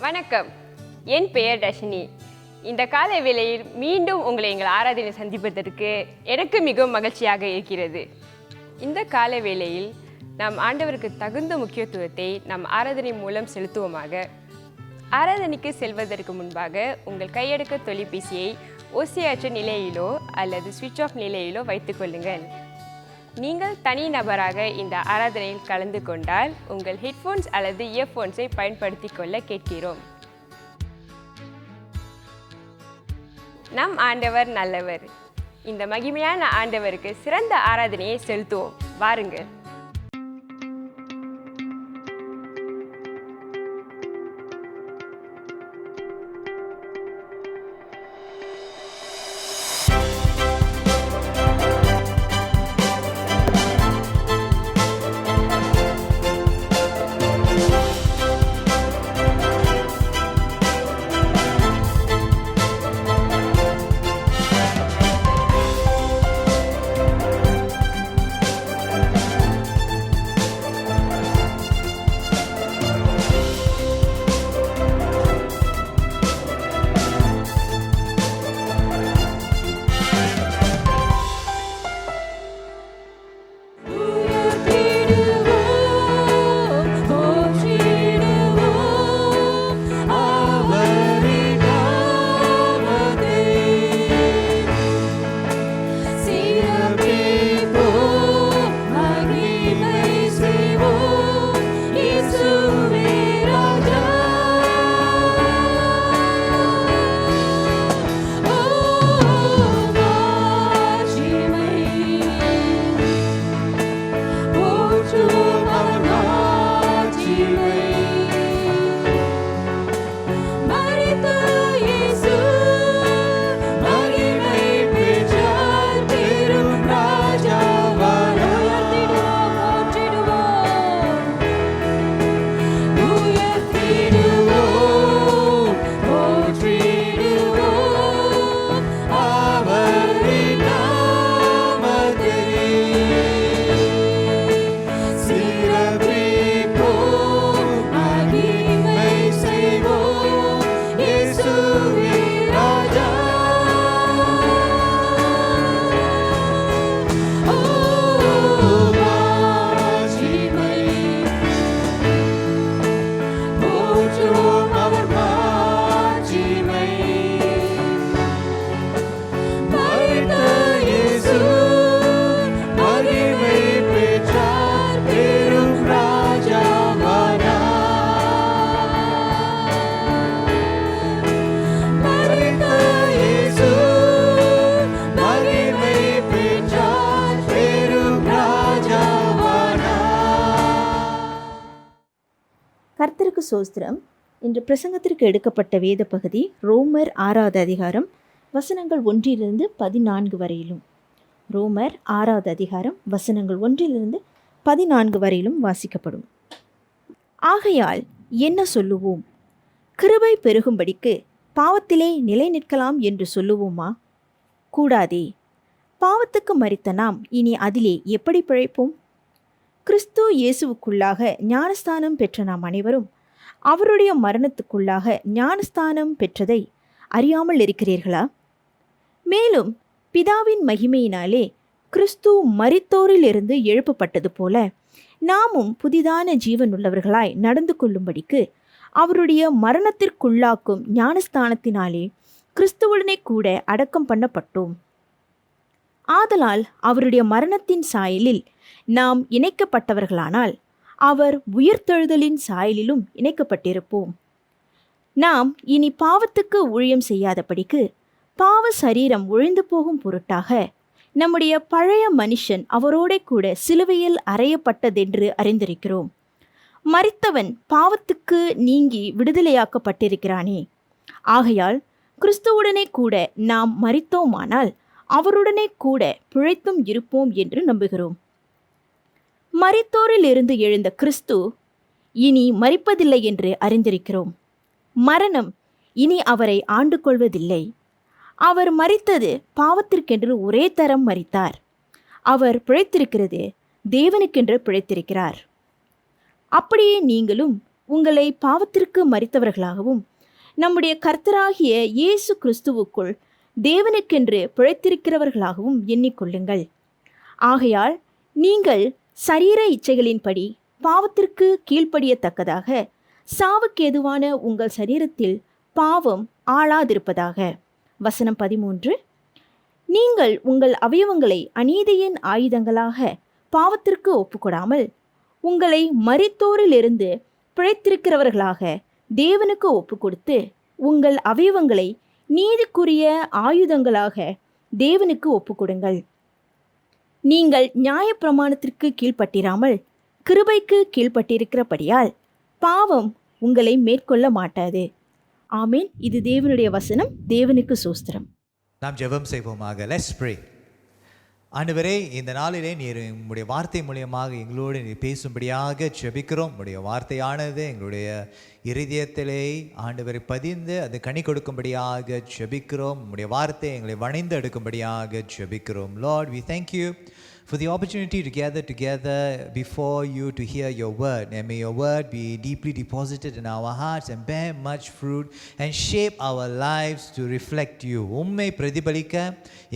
வணக்கம், என் பெயர் தர்ஷினி. இந்த காலை வேளையில் மீண்டும் உங்களை எங்கள் ஆராதனை சந்திப்பதற்கு எனக்கு மிகவும் மகிழ்ச்சியாக இருக்கிறது. இந்த காலை வேளையில் நாம் ஆண்டவருக்கு தகுந்த முக்கியத்துவத்தை நம் ஆராதனை மூலம் செலுத்துவோமாக. ஆராதனைக்கு செல்வதற்கு முன்பாக உங்கள் கையடக்க தொலைபேசியை ஓசையற்ற நிலையிலோ அல்லது சுவிட்ச் ஆஃப் நிலையிலோ வைத்துக்கொள்ளுங்கள். நீங்கள் தனி நபராக இந்த ஆராதனையில் கலந்து கொண்டால் உங்கள் ஹெட்ஃபோன்ஸ் அல்லது இயர்ஃபோன்ஸை பயன்படுத்தி கொள்ள கேட்கிறோம். நம் ஆண்டவர் நல்லவர். இந்த மகிமையான ஆண்டவருக்கு சிறந்த ஆராதனையை செலுத்துவோம். வாருங்கள். கர்த்தருக்கு சோஸ்திரம். இன்று பிரசங்கத்திற்கு எடுக்கப்பட்ட வேத பகுதி ரோமர் 6வது அதிகாரம் வசனங்கள் 1 14 வரையிலும். ரோமர் 6வது அதிகாரம் வசனங்கள் 1 14 வரையிலும் வாசிக்கப்படும். ஆகையால் என்ன சொல்லுவோம்? கிருபை பெருகும்படிக்கு பாவத்திலே நிலை நிற்கலாம் என்று சொல்லுவோமா? கூடாதே. பாவத்துக்கு மரித்த நாம் இனி அதிலே எப்படி பிழைப்போம்? கிறிஸ்து இயேசுவுக்குள்ளாக ஞானஸ்தானம் பெற்ற நாம் அனைவரும் அவருடைய மரணத்துக்குள்ளாக ஞானஸ்தானம் பெற்றதை அறியாமல் இருக்கிறீர்களா? மேலும் பிதாவின் மகிமையினாலே கிறிஸ்து மரித்தோரிலிருந்து எழுப்பப்பட்டது போல நாமும் புதிதான ஜீவனுள்ளவர்களாய் நடந்து கொள்ளும்படிக்கு அவருடைய மரணத்திற்குள்ளாக்கும் ஞானஸ்தானத்தினாலே கிறிஸ்துவுடனே கூட அடக்கம் பண்ணப்பட்டோம். ஆதலால் அவருடைய மரணத்தின் சாயலில் நாம் இணைக்கப்பட்டவர்களானால் அவர் உயிர்த்தெழுதலின் சாயலிலும் இணைக்கப்பட்டிருப்போம். நாம் இனி பாவத்துக்கு ஊழியம் செய்யாதபடிக்கு பாவ சரீரம் ஒழிந்து போகும் பொருட்டாக நம்முடைய பழைய மனுஷன் அவரோட கூட சிலுவையில் அறையப்பட்டதென்று அறிந்திருக்கிறோம். மரித்தவன் பாவத்துக்கு நீங்கி விடுதலையாக்கப்பட்டிருக்கிறானே. ஆகையால் கிறிஸ்துவுடனே கூட நாம் மரித்தோமானால் அவருடனே கூட பிழைத்தும் இருப்போம் என்று நம்புகிறோம். மரித்தோரில் இருந்து எழுந்த கிறிஸ்து இனி மரிப்பதில்லை என்று அறிந்திருக்கிறோம். மரணம் இனி அவரை ஆண்டு கொள்வதில்லை. அவர் மரித்தது பாவத்திற்கென்று ஒரே தரம் மரித்தார். அவர் பிழைத்திருக்கிறது தேவனுக்கென்று பிழைத்திருக்கிறார். அப்படியே நீங்களும் உங்களை பாவத்திற்கு மரித்தவர்களாகவும் நம்முடைய கர்த்தராகிய இயேசு கிறிஸ்துவுக்குள் தேவனுக்கென்று பிழைத்திருக்கிறவர்களாகவும் எண்ணிக்கொள்ளுங்கள். ஆகையால் நீங்கள் சரீர இச்சைகளின்படி பாவத்திற்கு கீழ்ப்படியத்தக்கதாக சாவுக்கேதுவான உங்கள் சரீரத்தில் பாவம் ஆளாதிருப்பதாக. வசனம் 13. நீங்கள் உங்கள் அவயவங்களை அநீதியின் ஆயுதங்களாக பாவத்திற்கு ஒப்புக்கொடாமல் உங்களை மரித்தோரிலிருந்து பிழைத்திருக்கிறவர்களாக தேவனுக்கு ஒப்புக்கொடுத்து உங்கள் அவயவங்களை நீதிக்குரிய ஆயுதங்களாக தேவனுக்கு ஒப்புக்கொடுங்கள். நீங்கள் நியாயப்பிரமாணத்திற்கு கீழ்ப்பட்டிராமல் கிருபைக்கு கீழ்ப்பட்டிருக்கிறபடியால் பாவம் உங்களை மேற்கொள்ள மாட்டாது. ஆமேன். இது தேவனுடைய வசனம். தேவனுக்கு சோஸ்திரம். நாம் ஜெபம் செய்வோமாக. Let's pray. ஆண்டவரே, இந்த நாளிலே நீர் உங்களுடைய வார்த்தை மூலியமாக எங்களோடு நீர் பேசும்படியாக ஜெபிக்கிறோம். உங்களுடைய வார்த்தையானது எங்களுடைய இருதயத்திலே ஆண்டவரை பதிந்து அது கனி கொடுக்கும்படியாக ஜெபிக்கிறோம். உங்களுடைய வார்த்தை எங்களை வணைந்து எடுக்கும்படியாக ஜெபிக்கிறோம். Lord, we thank you for the opportunity to gather together before you to hear your word. And may your word be deeply deposited in our hearts and bear much fruit and shape our lives to reflect you. உம்மை பிரதிபலிக்க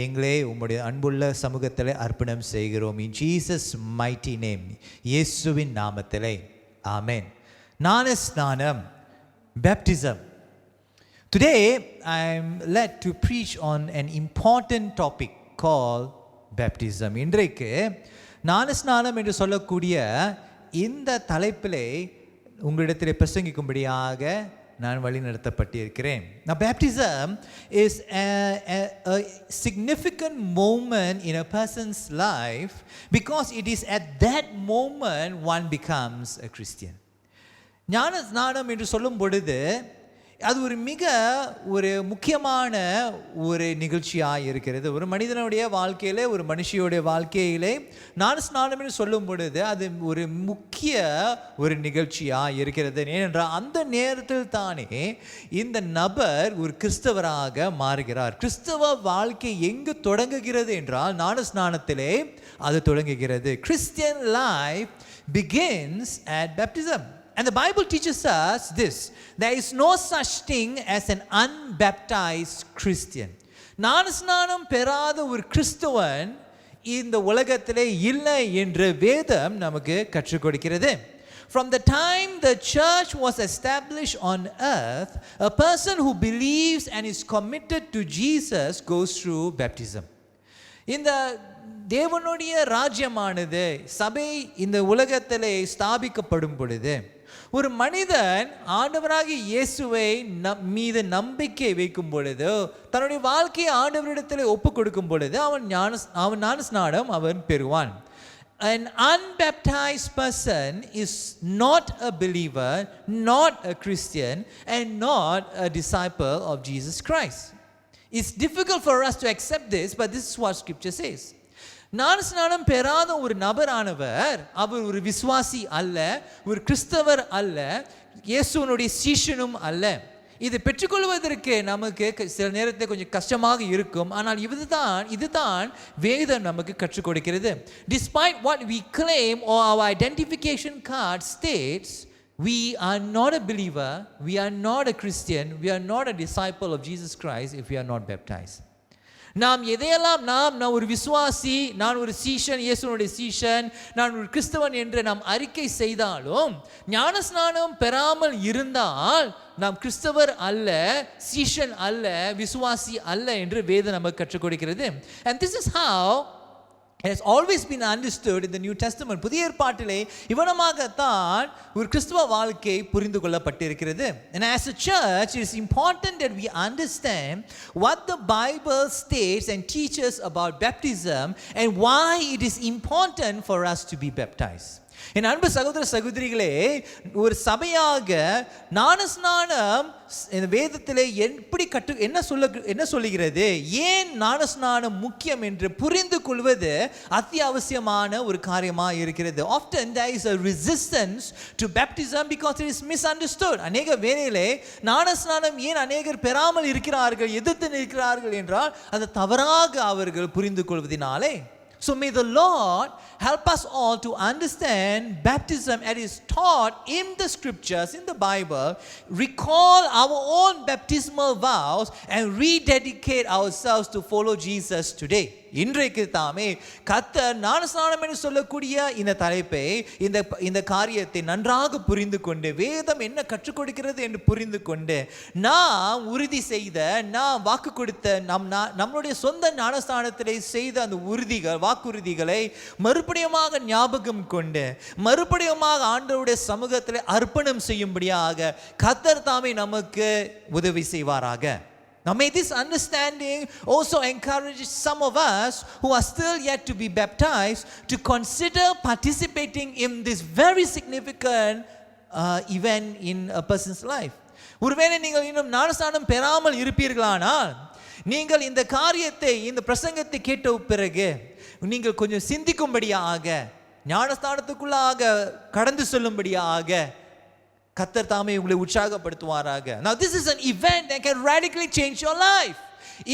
எங்களை உம்முடைய அன்புள்ள சமூகத்தில் அர்ப்பணம் செய்கிறோம். In Jesus mighty name, இயேசுவின் நாமத்திலே ஆமென். ஞானஸ்நானம், baptism. Today I am led to preach on an important topic called baptism. இன்றைக்கு ஞானஸ்நானம் என்று சொல்லக்கூடிய இந்த தலைப்பிலே உங்களிடத்தில் பிரசங்கிக்கும்படியாக நான் வழி நடத்தப்பட்டிருக்கிறேன். Now baptism is a significant moment in a person's life because it is at that moment one becomes a Christian. ஞானஸ்நானம் என்று சொல்லும் பொழுது அது ஒரு முக்கியமான ஒரு நிகழ்ச்சியாக இருக்கிறது. ஒரு மனிதனுடைய வாழ்க்கையிலே, ஒரு மனுஷியோடைய வாழ்க்கையிலே ஞானஸ்நானம் என்று சொல்லும் பொழுது அது ஒரு முக்கிய ஒரு நிகழ்ச்சியாக இருக்கிறது. ஏனென்றால் அந்த நேரத்தில் தானே இந்த நபர் ஒரு கிறிஸ்தவராக மாறுகிறார். கிறிஸ்தவ வாழ்க்கை எங்கு தொடங்குகிறது என்றால் ஞானஸ்நானத்திலே அது தொடங்குகிறது. Christian life begins at baptism. And the Bible teaches us this: there is no such thing as an unbaptized Christian. ஞானஸ்நானம் பெறாத ஒரு கிறிஸ்தவன் இந்த உலகத்திலே இல்லை என்று வேதம் நமக்கு கற்றுக் கொடுக்கிறது. From the time the church was established on earth, a person who believes and is committed to Jesus goes through baptism. இந்த தேவனுடைய ராஜ்யமானது, சபை இந்த உலகத்திலே ஸ்தாபிக்கப்படும் பொழுது ஒரு மனிதன் ஆண்டவராகிய இயேசுவை மீது நம்பிக்கை வைக்கும் பொழுது, தன்னுடைய வாழ்க்கையை ஆண்டவரிடத்தில் ஒப்பு கொடுக்கும் பொழுது அவன் ஞானஸ்நானம் அவன் பெறுவான். An unbaptized person is not a believer, not a Christian, and not a disciple of Jesus Christ. It's difficult for us to accept this, but this is what Scripture says. ஞானஸ்நானம் பெறாத ஒரு நபரானவர் அவர் ஒரு விசுவாசி அல்ல, ஒரு கிறிஸ்தவர் அல்ல, இயேசுவினுடைய சீஷனும் அல்ல. இதை பெற்றுக்கொள்வதற்கு நமக்கு சில நேரத்தில் கொஞ்சம் கஷ்டமாக இருக்கும். ஆனால் இதுதான் வேதம் நமக்கு கற்றுக் கொடுக்கிறது. Despite what we claim or our identification card states, we are not a believer, we are not a Christian, we are not a disciple of Jesus Christ if we are not baptized. நாம் எதையெல்லாம் நான் ஒரு விசுவாசி, நான் ஒரு சீஷன், இயேசுனுடைய சீஷன், நான் ஒரு கிறிஸ்தவன் என்று நாம் அறிக்கை செய்தாலும் ஞானஸ்நானம் பெறாமல் இருந்தால் நாம் கிறிஸ்தவர் அல்ல, சீஷன் அல்ல, விசுவாசி அல்ல என்று வேதம் நமக்கு கற்றுக் கொடுக்கிறது. And this is how it has always been understood in the New Testament. புதிய ஏற்பாட்டிலே இவனமாகத்தான் ஒரு கிறிஸ்தவ வாழ்க்கை புரிந்து கொள்ளப்பட்டிருக்கிறது. And as a church, it is important that we understand what the Bible states and teaches about baptism and why it is important for us to be baptized. என் அன்பு சகோதர சகோதரிகளே, ஒரு சபையாக ஞானஸ்நானம் இந்த வேதத்திலே என்ன சொல்லுகிறது, ஏன் ஞானஸ்நானம் முக்கியம் என்று புரிந்து கொள்வது அத்தியாவசியமான ஒரு காரியமாக இருக்கிறது. Often there is a resistance to baptism because it is misunderstood. அநேக வேளையிலே ஞானஸ்நானம் ஏன் அநேகர் பெறாமல் இருக்கிறார்கள், எதிர்த்து நிற்கிறார்கள் என்றால் அது தவறாக அவர்கள் புரிந்து கொள்வதினாலே. So may the Lord help us all to understand baptism as is taught in the scriptures, in the Bible, recall our own baptismal vows and rededicate ourselves to follow Jesus today. இன்றைக்கு தாமே கர்த்தர் ஞானஸ்நானம் என்று சொல்லக்கூடிய இந்த தலைப்பை இந்த காரியத்தை நன்றாக புரிந்து கொண்டு வேதம் என்ன கற்றுக் கொடுக்கிறது என்று புரிந்து கொண்டு நாம் உறுதி செய்த நாம் வாக்கு கொடுத்த நம்மளுடைய சொந்த ஞானஸ்நானத்திலே செய்த அந்த வாக்குறுதிகளை மறுபடியுமாக ஞாபகம் கொண்டு மறுபடியுமாக ஆண்டவருடைய சமூகத்திலே அர்ப்பணம் செய்யும்படியாக கர்த்தர் தாமே நமக்கு உதவி செய்வாராக. Now may this understanding also encourage some of us who are still yet to be baptized to consider participating in this very significant event in a person's life. ஒருவேளை நீங்கள் இன்னும் ஞானஸ்நானம் பெறாமல் இருப்பீர்களானால் நீங்கள் இந்த காரியத்தை இந்த பிரசங்கத்தை கேட்ட பிறகு நீங்கள் கொஞ்சம் சிந்திக்கும்படியாக ஞானஸ்நானத்துக்குள்ளாக கடந்து செல்லும்படியாக கர்த்தர் தாமே உங்களை உற்சாகப்படுத்துவாராக. Now this is an event that can radically change your life.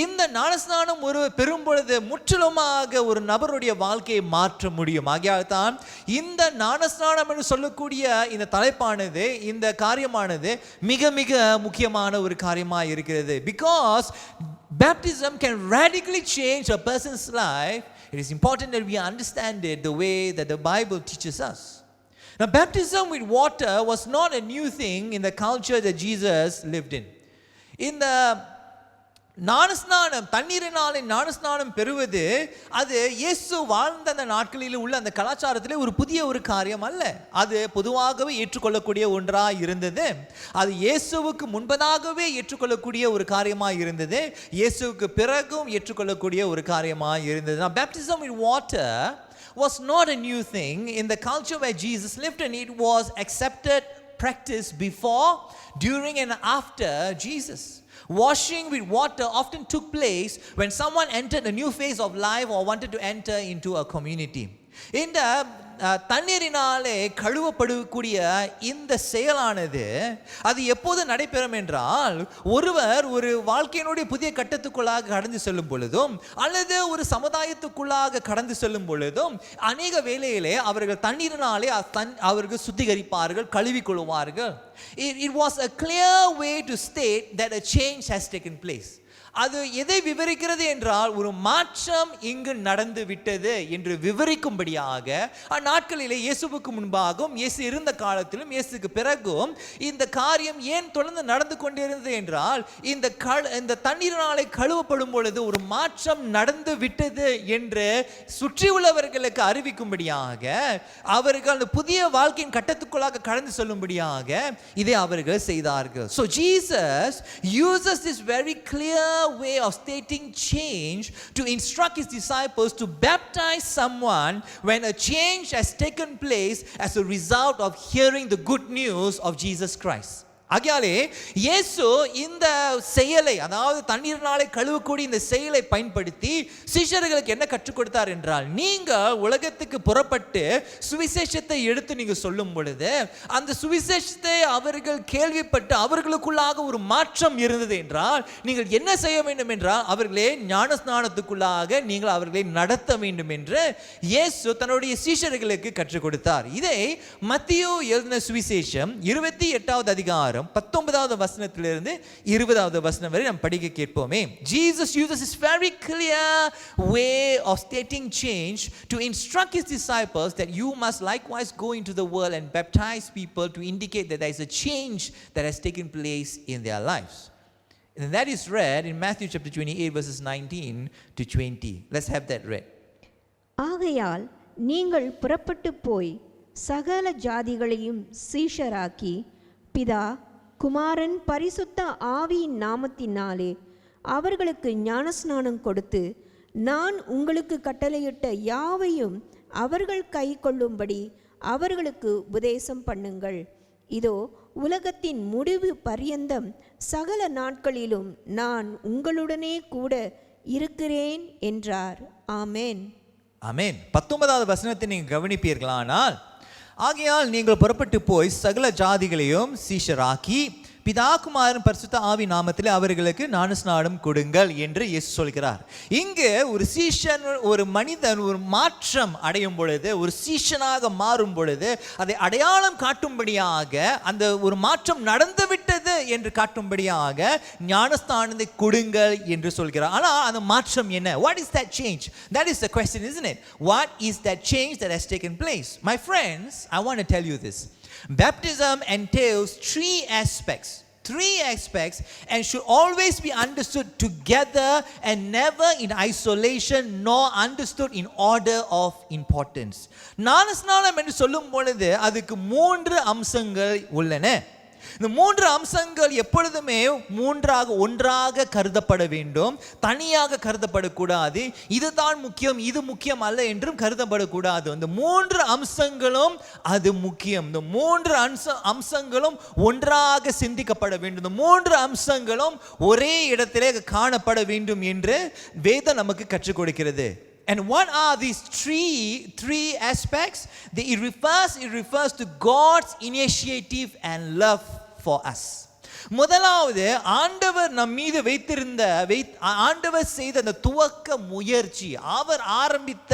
இந்த ஞானஸ்நானம் ஒரு பெரும் பொழுது முற்றிலுமாக ஒரு நபருடைய வாழ்க்கையை மாற்ற முடியும். ஆகையால் தான் இந்த ஞானஸ்நானம் என்று சொல்லக்கூடிய இந்த தலைப்பானது இந்த காரியமானது மிக மிக முக்கியமான ஒரு காரியமாக இருக்கிறது. Because baptism can radically change a person's life, it is important that we understand it the way that the Bible teaches us. Now, baptism with water was not a new thing in the culture that Jesus lived in. In the ஞானஸ்நானம் தண்ணீரினாலே ஞானஸ்நானம் பெறுவது அது இயேசு வாழ்ந்த அந்த நாட்களில் உள்ள அந்த கலாச்சாரத்திலே ஒரு புதிய ஒரு காரியம் அல்ல. அது பொதுவாகவே ஏற்றுக்கொள்ளக்கூடிய ஒன்றாக இருந்தது. அது இயேசுவுக்கு முன்பதாகவே ஏற்றுக்கொள்ளக்கூடிய ஒரு காரியமாக இருந்தது. இயேசுவுக்கு பிறகும் ஏற்றுக்கொள்ளக்கூடிய ஒரு காரியமாக இருந்தது. Now, baptism with water was not a new thing in the culture where Jesus lived, and it was accepted practice before, during and after Jesus. Washing with water often took place when someone entered a new phase of life or wanted to enter into a community. இந்த தண்ணீரினாலே கழுவப்படக்கூடிய இந்த செயலானது அது எப்போது நடைபெறும் என்றால் ஒருவர் ஒரு வாழ்க்கையினுடைய புதிய கட்டத்துக்குள்ளாக கடந்து செல்லும் பொழுதும் அல்லது ஒரு சமுதாயத்துக்குள்ளாக கடந்து செல்லும் பொழுதும் அநேக வேளையிலே அவர்கள் தண்ணீரினாலே அவர்கள் சுத்திகரிப்பார்கள், கழுவிக்கொள்வார்கள். It was a clear way to state that a change has taken place. அது எதை விவரிக்கிறது என்றால் ஒரு மாற்றம் இங்கு நடந்து விட்டது என்று விவரிக்கும்படியாக அந்நாட்களிலே இயேசுவுக்கு முன்பாகவும் இயேசு இருந்த காலத்திலும் இயேசுக்கு பிறகும் இந்த காரியம் ஏன் தொடர்ந்து நடந்து கொண்டிருந்தது என்றால் இந்த தண்ணீரினாலே கழுவப்படும் பொழுது ஒரு மாற்றம் நடந்து விட்டது என்று சுற்றியுள்ளவர்களுக்கு அறிவிக்கும்படியாக அவர்கள் அந்த புதிய வாழ்க்கையின் கட்டத்துக்குள்ளாக கடந்து செல்லும்படியாக இதை அவர்கள் செய்தார்கள். So Jesus uses this very clear way of stating change to instruct his disciples to baptize someone when a change has taken place as a result of hearing the good news of Jesus Christ. ஆகையாலே இயேசு இந்த செயலை, அதாவது தண்ணீரினாலே கழுவக்கூடிய இந்த செயலை பயன்படுத்தி சீஷர்களுக்கு என்ன கற்றுக் கொடுத்தார் என்றால், நீங்க உலகத்துக்கு புறப்பட்டு சுவிசேஷத்தை எடுத்து நீங்க சொல்லும் பொழுது அந்த சுவிசேஷத்தை அவர்கள் கேள்விப்பட்டு அவர்களுக்குள்ளாக ஒரு மாற்றம் இருந்தது என்றால் நீங்கள் என்ன செய்ய வேண்டும் என்றால் அவர்களே ஞானஸ்நானத்துக்குள்ளாக நீங்கள் அவர்களை நடத்த வேண்டும் என்று இயேசு தன்னுடைய சீஷர்களுக்கு கற்றுக் கொடுத்தார். இதை மத்தேயு எழுதின சுவிசேஷம் 28வது அதிகாரம் 19வது வசனத்திலிருந்து 20வது வசனம் வரை நாம் படிக்க கேட்போமே. Jesus uses this very clear way of stating change to instruct his disciples that you must likewise go into the world and baptize people to indicate that there is a change that has taken place in their lives. And that is read in Matthew chapter 28 verses 19 to 20. Let's have that read. ஆகையால் நீங்கள் புறப்பட்டு போய் சகல ஜாதிகளையும் சீஷராக்கி பிதா குமாரன் பரிசுத்த ஆவியின் நாமத்தினாலே அவர்களுக்கு ஞானஸ்நானம் கொடுத்து நான் உங்களுக்கு கட்டளையிட்ட யாவையும் அவர்கள் கை கொள்ளும்படி அவர்களுக்கு உபதேசம் பண்ணுங்கள். இதோ உலகத்தின் முடிவு பரியந்தம் சகல நாட்களிலும் நான் உங்களுடனே கூட இருக்கிறேன் என்றார். ஆமென். ஆமென். 19வது வசனத்தை நீங்கள் கவனிப்பீர்களானால், ஆகையால் நீங்கள் புறப்பட்டு போய் சகல ஜாதிகளையும் சீஷராக்கி பிதா குமாரன் பரிசுத்த ஆவி நாமத்தில் அவர்களுக்கு ஞானஸ்நானம் கொடுங்கள் என்று இயேசு சொல்கிறார். இங்கே ஒரு சீஷன், ஒரு மனிதன் ஒரு மாற்றம் அடையும் பொழுது, ஒரு சீஷனாக மாறும் பொழுது அதை அடையாளம் காட்டும்படியாக, அந்த ஒரு மாற்றம் நடந்துவிட்டது என்று காட்டும்படியாக ஞானஸ்நானத்தை கொடுங்கள் என்று சொல்கிறார். ஆனால் அந்த மாற்றம் என்ன? What is that change? That is the question, isn't it? What is that change that has taken place? My friends, I want to tell you this. Baptism entails three aspects and should always be understood together and never in isolation nor understood in order of importance. ஞானஸ்நானம் என்று சொல்லும் பொழுது அதுக்கு 3 அம்சங்கள் உள்ளன. இந்த 3 அம்சங்கள் எப்பொழுதுமே ஒன்றாக கருதப்பட வேண்டும், தனியாக கருதப்படக்கூடாது. இதுதான் முக்கியம், இது முக்கியம் அல்ல என்றும் கருதப்படக்கூடாது. இந்த 3 அம்சங்களும் அது முக்கியம். இந்த 3 அம்சங்களும் ஒன்றாக சிந்திக்கப்பட வேண்டும். இந்த 3 அம்சங்களும் ஒரே இடத்திலே காணப்பட வேண்டும் என்று வேதம் நமக்கு கற்றுக் கொடுக்கிறது. And what are these three aspects? It refers to God's initiative and love for us. முதலாவது, ஆண்டவர் நம் மீது ஆண்டவர் செய்த அந்த துவக்க முயற்சி, அவர் ஆரம்பித்த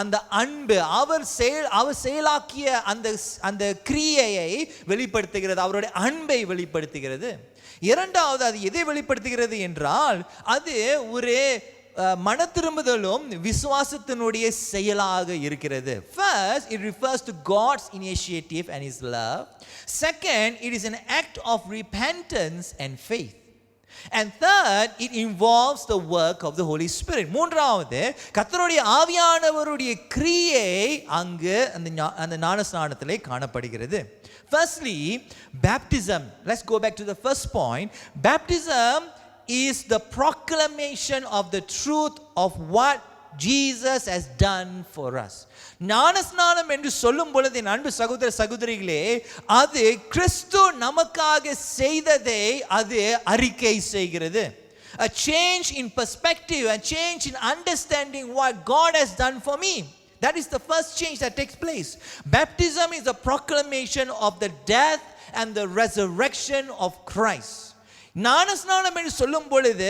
அந்த அன்பு, அவர் செயலாக்கிய அந்த கிரியையை வெளிப்படுத்துகிறது, அவருடைய அன்பை வெளிப்படுத்துகிறது. இரண்டாவது, அது எதை வெளிப்படுத்துகிறது என்றால், அது ஒரு மன திரும்புதலும் விசுவாசத்தினுடைய செயலாக இருக்கிறது. First, it refers to God's initiative and His love. Second, it is an act of repentance and faith. And third, it involves the work of the Holy Spirit. மூன்றாவது, கர்த்தருடைய ஆவியானவருடைய கிரியை அங்கு அந்த ஞானஸ்நானத்திலே காணப்படுகிறது. Firstly, baptism. Let's go back to the first point. Baptism is the proclamation of the truth of what Jesus has done for us. ஞானஸ்நானம் என்று சொல்லும் பொழுது என் அன்பு சகோதர சகோதரிகளே, அது கிறிஸ்து நமக்காக செய்ததை அது அறிக்கை செய்கிறது. A change in perspective, a change in understanding what God has done for me. That is the first change that takes place. Baptism is the proclamation of the death and the resurrection of Christ. ஞானஸ்நானம் என்று சொல்லும் பொழுது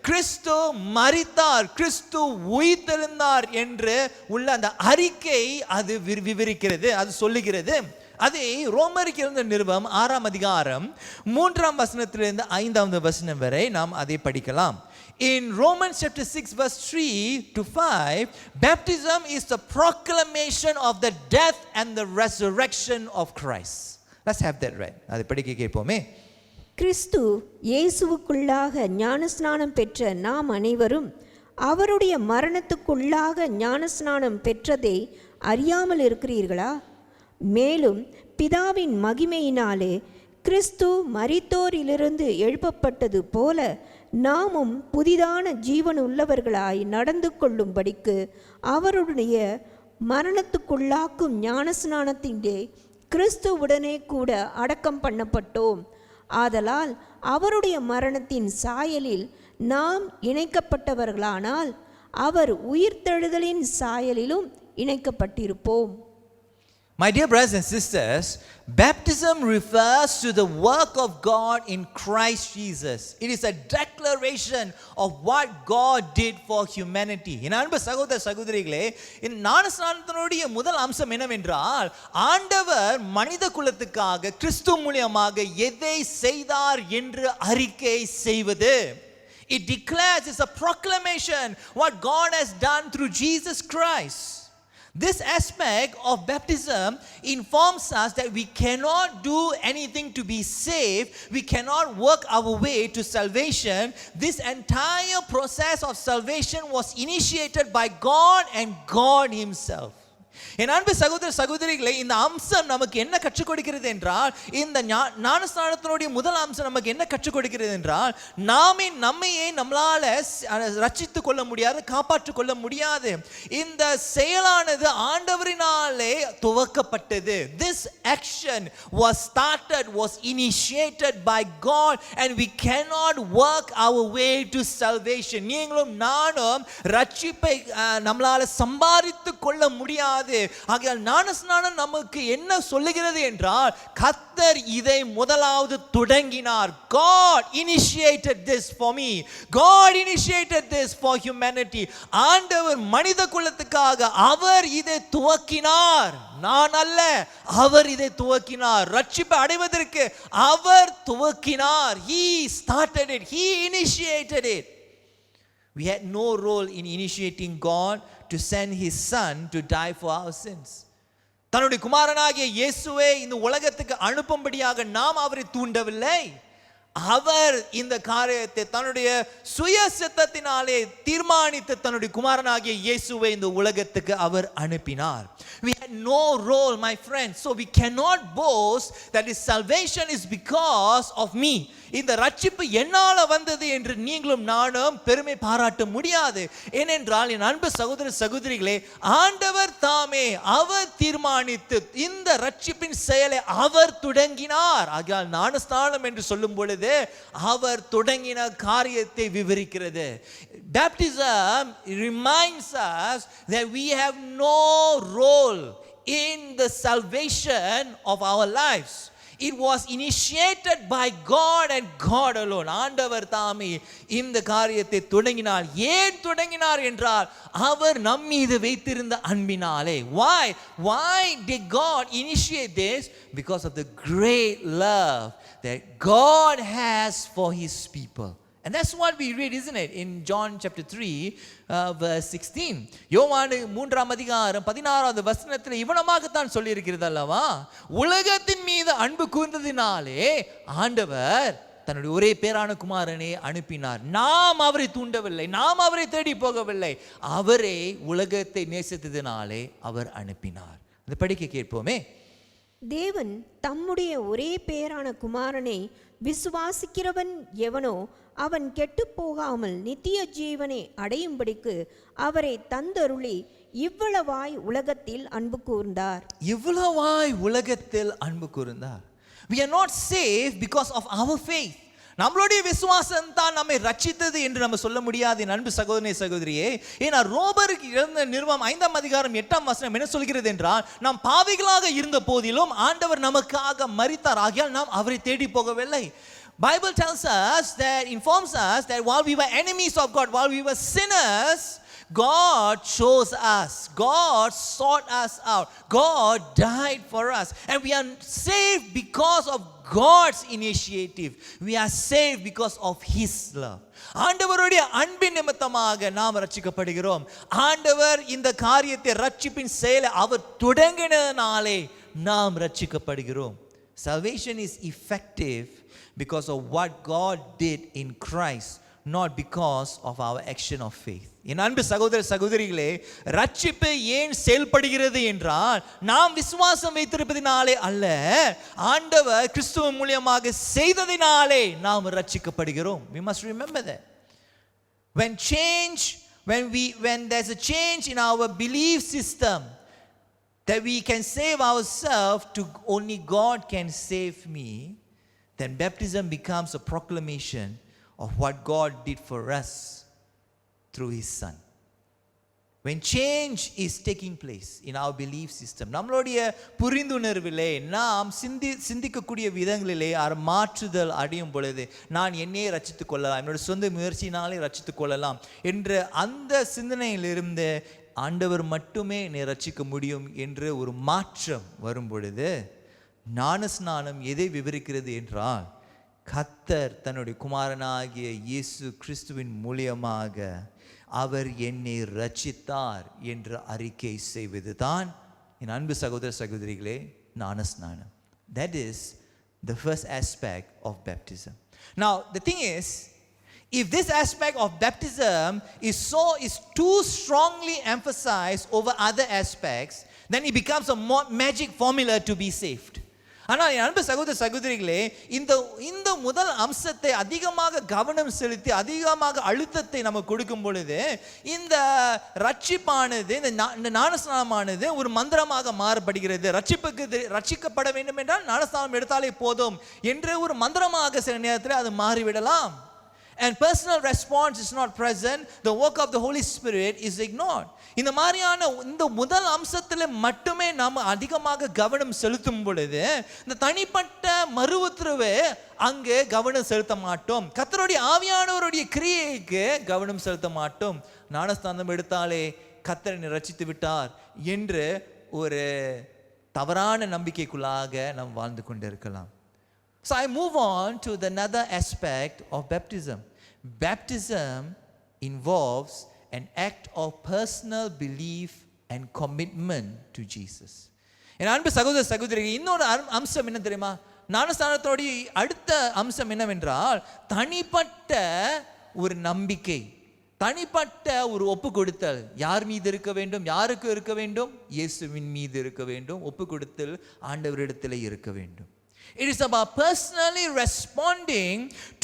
கிறிஸ்து மரித்தார், கிறிஸ்து உயிர்த்தெழுந்தார் என்று உள்ள அந்த அறிக்கை அது விவரிக்கிறது, அது சொல்லுகிறது. அதை ரோமருக்கு எழுந்த நிருபம் 6ஆம் அதிகாரம் 3ஆம் வசனத்திலிருந்து 5ஆவது வசனம் வரை நாம் அதை படிக்கலாம். In Romans chapter 6 verse 3 to 5, baptism is the proclamation of the death and the resurrection of Christ. Let's have that read. அதை படிக்க கேட்போமே. கிறிஸ்து இயேசுவுக்குள்ளாக ஞானஸ்நானம் பெற்ற நாம் அனைவரும் அவருடைய மரணத்துக்குள்ளாக ஞானஸ்நானம் பெற்றதை அறியாமல் இருக்கிறீர்களா? மேலும் பிதாவின் மகிமையினாலே கிறிஸ்து மரித்தோரிலிருந்து எழுப்பப்பட்டது போல நாமும் புதிதான ஜீவன் உள்ளவர்களாய் நடந்து கொள்ளும்படிக்கு அவருடைய மரணத்துக்குள்ளாக்கும் ஞானஸ்நானத்திலே கிறிஸ்துவுடனே கூட அடக்கம் பண்ணப்பட்டோம். ஆதலால் அவருடைய மரணத்தின் சாயலில் நாம் இணைக்கப்பட்டவர்களானால் அவர் உயிர்த்தெழுதலின் சாயலிலும் இணைக்கப்பட்டிருப்போம். My dear brothers and sisters, baptism refers to the work of God in Christ Jesus. It is a declaration of what God did for humanity. என் அன்பு சகோதர சகோதரிகளே, இந்த ஞானஸ்நானத்தினுடைய முதல் அம்சம் என்னவென்றால், ஆண்டவர் மனித குலத்துக்காக கிறிஸ்து மூலமாக எதை செய்தார் என்று அறிக்கை செய்வது. It declares, it's a proclamation what God has done through Jesus Christ. This aspect of baptism informs us that we cannot do anything to be saved. We cannot work our way to salvation. This entire process of salvation was initiated by God and God Himself. என் அன்பு சகோதர சகோதரிகளை, இந்த அம்சம் நமக்கு என்ன கற்றுக் கொடுக்கிறது என்றால், இந்த ஞானஸ்நானத்தினுடைய முதல் அம்சம் நமக்கு என்ன கற்றுக் கொடுக்கிறது என்றால், நம்மையே நம்மளால ரட்சித்துக் கொள்ள முடியாது, காப்பாற்றிக் கொள்ள முடியாது. இந்த செயலானது ஆண்டவரினாலே துவக்கப்பட்டது. This action was started, was initiated by God, and we cannot work our way to salvation. நீங்களும் நானும் ரட்சிப்பை நம்மளால சம்பாதித்துக் கொள்ள முடியாது. முடியாது. ஆகையால் ஞானஸ்நானம் நமக்கு என்ன சொல்லுகிறது என்றால், கர்த்தர் இதை முதலாவது தொடங்கினார். God initiated this for me. God initiated this for humanity. ஆண்டவர் மனித குலத்துக்காக அவர் இதை துவக்கினார். நான் அல்ல, அவர் இதை துவக்கினார். ரட்சிப்பை அடைவதற்கு அவர் துவக்கினார். He started it. He initiated it. We had no role in initiating God to send his son to die for our sins. தன்னுடைய குமாரனாகிய இயேசுவை இந்த உலகத்துக்கு அனுப்பும்படியாக நாம் அவரை தூண்டவில்லை. அவர் இந்த காரியத்தை தன்னுடைய சுய சித்தத்தினாலே தீர்மானித்து தன்னுடைய குமாரனாகிய இயேசுவை இந்த உலகத்துக்கு அவர் அனுப்பினார். We had no role, my friends, so we cannot boast that this salvation is because of me. இந்த ரட்சிப்பு என்னால வந்தது என்று நீங்களும் நானும் பெருமை பாராட்ட முடியாது. ஏனென்றால் என் அன்பு சகோதர சகோதரிகளே, ஆண்டவர் தாமே அவர் தீர்மானித்து இந்த ரட்சிப்பின் செயலை அவர் தொடங்கினார். ஆகையால் ஞானஸ்நானம் என்று சொல்லும் பொழுது அவர் தொடங்கின காரியத்தை விவரிக்கிறது. Baptism reminds us that we have no role in the salvation of our lives. It was initiated by God and God alone. ஆண்டவர் தாமே இந்த காரியத்தை தொடங்கினார். ஏன் தொடங்கினார் என்றால் அவர் நம் மீது வைத்திருந்த அன்பினாலே. Why did God initiate this? Because of the great love that God has for his people. And that's what we read, isn't it? In John chapter 3 verse 16. யோவான் 3ஆம் அதிகாரம் 16வது வசனத்தில் இவனமாகத்தான் சொல்லி இருக்கிறது அல்லவா, உலகத்தின் மீது அன்பு கூர்ந்ததினாலே ஆண்டவர் தன்னுடைய ஒரே பேரான குமாரனை அனுப்பினார். நாம் அவரை தூண்டவில்லை, நாம் அவரை தேடி போகவில்லை, அவரே உலகத்தை நேசித்ததினாலே அவர் அனுப்பினார். அதை படிக்க கேட்போமே. தேவன் தம்முடைய ஒரே பேரான குமாரனை விசுவாசிக்கிறவன் எவனோ அவன் கெட்டு போகாமல் நித்திய ஜீவனை அடையும்படிக்கு அவரை தந்தருளி இவ்வளவாய் உலகத்தில் அன்பு கூர்ந்தார். இவ்வளவாய் உலகத்தில் அன்பு கூர்ந்தார். We are not saved because of our faith. நம்மளுடைய விசுவாசம் தான் நம்மை ரட்சித்தது என்று நம்ம சொல்ல முடியாது என் அன்பு சகோதரனே சகோதரியே. ஏன்னா ரோமருக்கு எழுந்த நிருபம் 5ஆம் அதிகாரம் 8ஆம் வசனம் என்ன சொல்கிறது என்றால், நாம் பாவிகளாக இருந்த போதிலும் ஆண்டவர் நமக்காக மரித்தார். ஆகையால் நாம் அவரை தேடி போகவில்லை. Bible tells us that, informs us that while we were enemies of God, while we were sinners, God chose us. God sought us out. God died for us. And we are saved because of God's initiative. We are saved because of his love. ஆண்டவருடைய அன்பின் நிமித்தமாக நாம் ரட்சிக்கப்படுகிறோம். ஆண்டவர் இந்த காரியத்தை ரட்சிப்பின் செயலை அவர் தொடங்கினதினாலே நாம் ரட்சிக்கப்படுகிறோம். Salvation is effective because of what God did in Christ, not because of our action of faith. என் அன்பு சகோதர சகோதரிகளே, ரட்சிப்பு ஏன் செயல்படுகிறது என்றால் நாம் விசுவாசம் வைத்திருப்பதினாலே அல்ல, ஆண்டவர் கிறிஸ்துவ மூலமாக செய்ததினாலே நாம் ரட்சிக்கப்படுகிறோம். We must remember that. When there's a change in our belief system that we can save ourselves to only God can save me, then baptism becomes a proclamation of what God did for us through his son. When change is taking place in our belief system, நம்மளுடைய புரிந்துணர்விலே நாம் சிந்திக்கக்கூடிய விதங்களிலே மாற்றுதல் அடையும் பொழுது, நான் என்னையே ரட்சித்துக் கொள்ளலாம், என்னோட சொந்த முயற்சியினாலே ரட்சித்துக் கொள்ளலாம் என்ற அந்த சிந்தனையிலிருந்து ஆண்டவர் மட்டுமே என்னை ரட்சிக்க முடியும் என்று ஒரு மாற்றம் வரும் பொழுது, ஞானஸ்நானம் எதை விவரிக்கிறது என்றால், கர்த்தர் தன்னுடைய குமாரனாகிய இயேசு கிறிஸ்துவின் மூலமாக அவர் என்னை ரட்சித்தார் என்று அறிக்கை செய்வதுதான் என் அன்பு சகோதர சகோதரிகளே ஞானஸ்நானம். That is the first aspect of baptism. Now the thing is, if this aspect of baptism is too strongly emphasized over other aspects, then it becomes a magic formula to be saved. ஆனால் என் அன்பு சகோதர சகோதரிகளே, இந்த முதல் அம்சத்தை அதிகமாக கவனம் செலுத்தி அதிகமாக அழுத்தத்தை நம்ம கொடுக்கும் பொழுது இந்த ரட்சிப்பானது, இந்த ஞானஸ்நானமானது ஒரு மந்திரமாக மாறப்படுகிறது. ரட்சிக்கப்பட வேண்டும் என்றால் ஞானஸ்நானம் எடுத்தாலே போதும் என்ற ஒரு மந்திரமாக சில நேரத்தில் அது மாறிவிடலாம். and personal response is not present, the work of the Holy Spirit is ignored. இந்த மாதிரியான இந்த முதல் அம்சத்தில் மட்டுமே நாம் அதிகமாக கவனம் செலுத்தும் பொழுது இந்த தனிப்பட்ட மறுவுத்தரவு அங்கே கவனம் செலுத்த மாட்டோம். கர்த்தருடைய ஆவியானவருடைய கிரியைக்கு கவனம் செலுத்த மாட்டோம். ஞானஸ்தானம் எடுத்தாலே கர்த்தரை ரட்சித்து விட்டார் என்று ஒரு தவறான நம்பிக்கைக்குள்ளாக நாம் வாழ்ந்து கொண்டிருக்கலாம். So I move on to the another aspect of baptism. Baptism involves an act of personal belief and commitment to Jesus. என் அன்பு சகோதர சகோதரிகள், இன்னொரு அம்சம் என்ன தெரியுமா? ஞானஸ்தானத்தோடைய அடுத்த அம்சம் என்னவென்றால் தனிப்பட்ட ஒரு நம்பிக்கை, தனிப்பட்ட ஒரு ஒப்பு கொடுத்தல். யார் மீது இருக்க வேண்டும்? யாருக்கு இருக்க வேண்டும்? இயேசுவின் மீது இருக்க வேண்டும். ஒப்பு கொடுத்தல் ஆண்டவரிடத்தில் இருக்க வேண்டும். It is about personally responding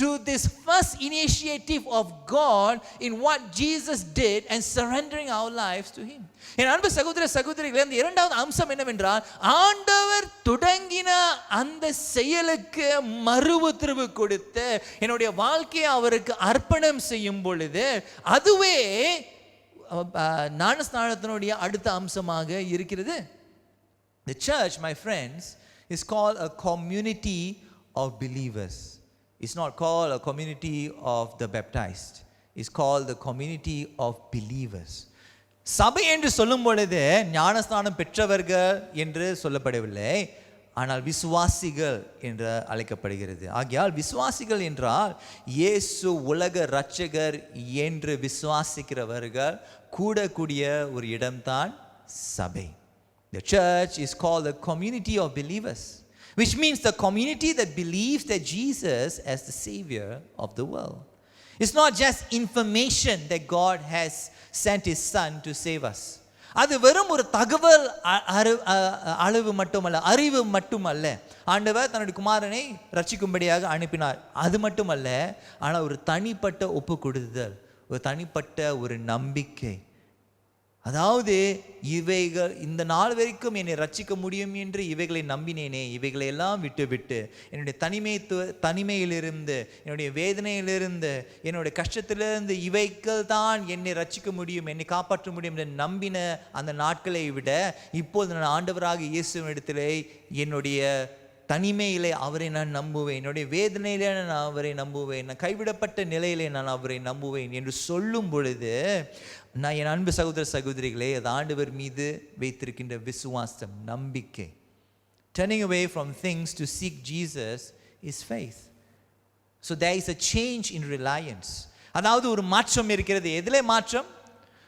to this first initiative of God in what Jesus did and surrendering our lives to Him. என் அன்பு சகோதர சகோதரிகளே, இந்த இரண்டாவது அம்சம் என்னவென்றால் ஆண்டவர் தொடங்கின அந்த செயலுக்கு மறு உத்தரவு கொடுத்து என்னுடைய வாழ்க்கையை அவருக்கு அர்ப்பணம் செய்யும் பொழுது அதுவே ஞானஸ்நானத்தினுடைய அடுத்த அம்சமாக இருக்கிறது. The church, my friends, is called a community of believers. It's not called a community of the baptized. It's called the community of believers. சபை என்று சொல்லும் பொழுது ஞானஸ்நானம் பெற்றவர்கள் என்று சொல்லப்படவில்லை, ஆனால் விசுவாசிகள் என்று அழைக்கப்படுகிறது. ஆகையால் விசுவாசிகள் என்றால் இயேசு உலக இரட்சகர் என்று விசுவாசிக்கிறவர்கள் கூடக்கூடிய ஒரு இடம்தான் சபை. The church is called the community of believers, which means the community that believes that Jesus as the Savior of the world. It's not just information that God has sent His Son to save us. அது வெறும் ஒரு தகவல் அளவு மட்டுமல்ல, அறிவு மட்டுமல்ல. ஆண்டவர் தன்னுடைய குமாரனை ரட்சிக்கும்படியாக அனுப்பினார், அது மட்டுமல்ல. ஆனால் ஒரு தனிப்பட்ட ஒப்பு கொடுத்தல், ஒரு தனிப்பட்ட ஒரு நம்பிக்கை. அதாவது இவைகள் இந்த நாள் வரைக்கும் என்னை ரட்சிக்க முடியும் என்று இவைகளை நம்பினேனே, இவைகளை எல்லாம் விட்டு என்னுடைய தனிமையிலிருந்து, என்னுடைய வேதனையிலிருந்து, என்னுடைய கஷ்டத்திலிருந்து இவைகள் தான் என்னை ரட்சிக்க முடியும், என்னை காப்பாற்ற முடியும் என்று நம்பின அந்த நாட்களை விட இப்போது நான் ஆண்டவராக இயேசுவினிடத்திலே என்னுடைய தனிமையிலே அவரை நான் நம்புவேன், என்னுடைய வேதனையிலே நான் அவரை நம்புவேன், நான் கைவிடப்பட்ட நிலையிலே நான் அவரை நம்புவேன் என்று சொல்லும் பொழுது நான் என் அன்பு சகோதர சகோதரிகளே, அது ஆண்டவர் மீது வைத்திருக்கின்ற விசுவாசம், நம்பிக்கை. Turning away from things to seek Jesus is faith. So there is a change in reliance. அதாவது ஒரு மாற்றம் இருக்கிறது. எதிலே மாற்றம்?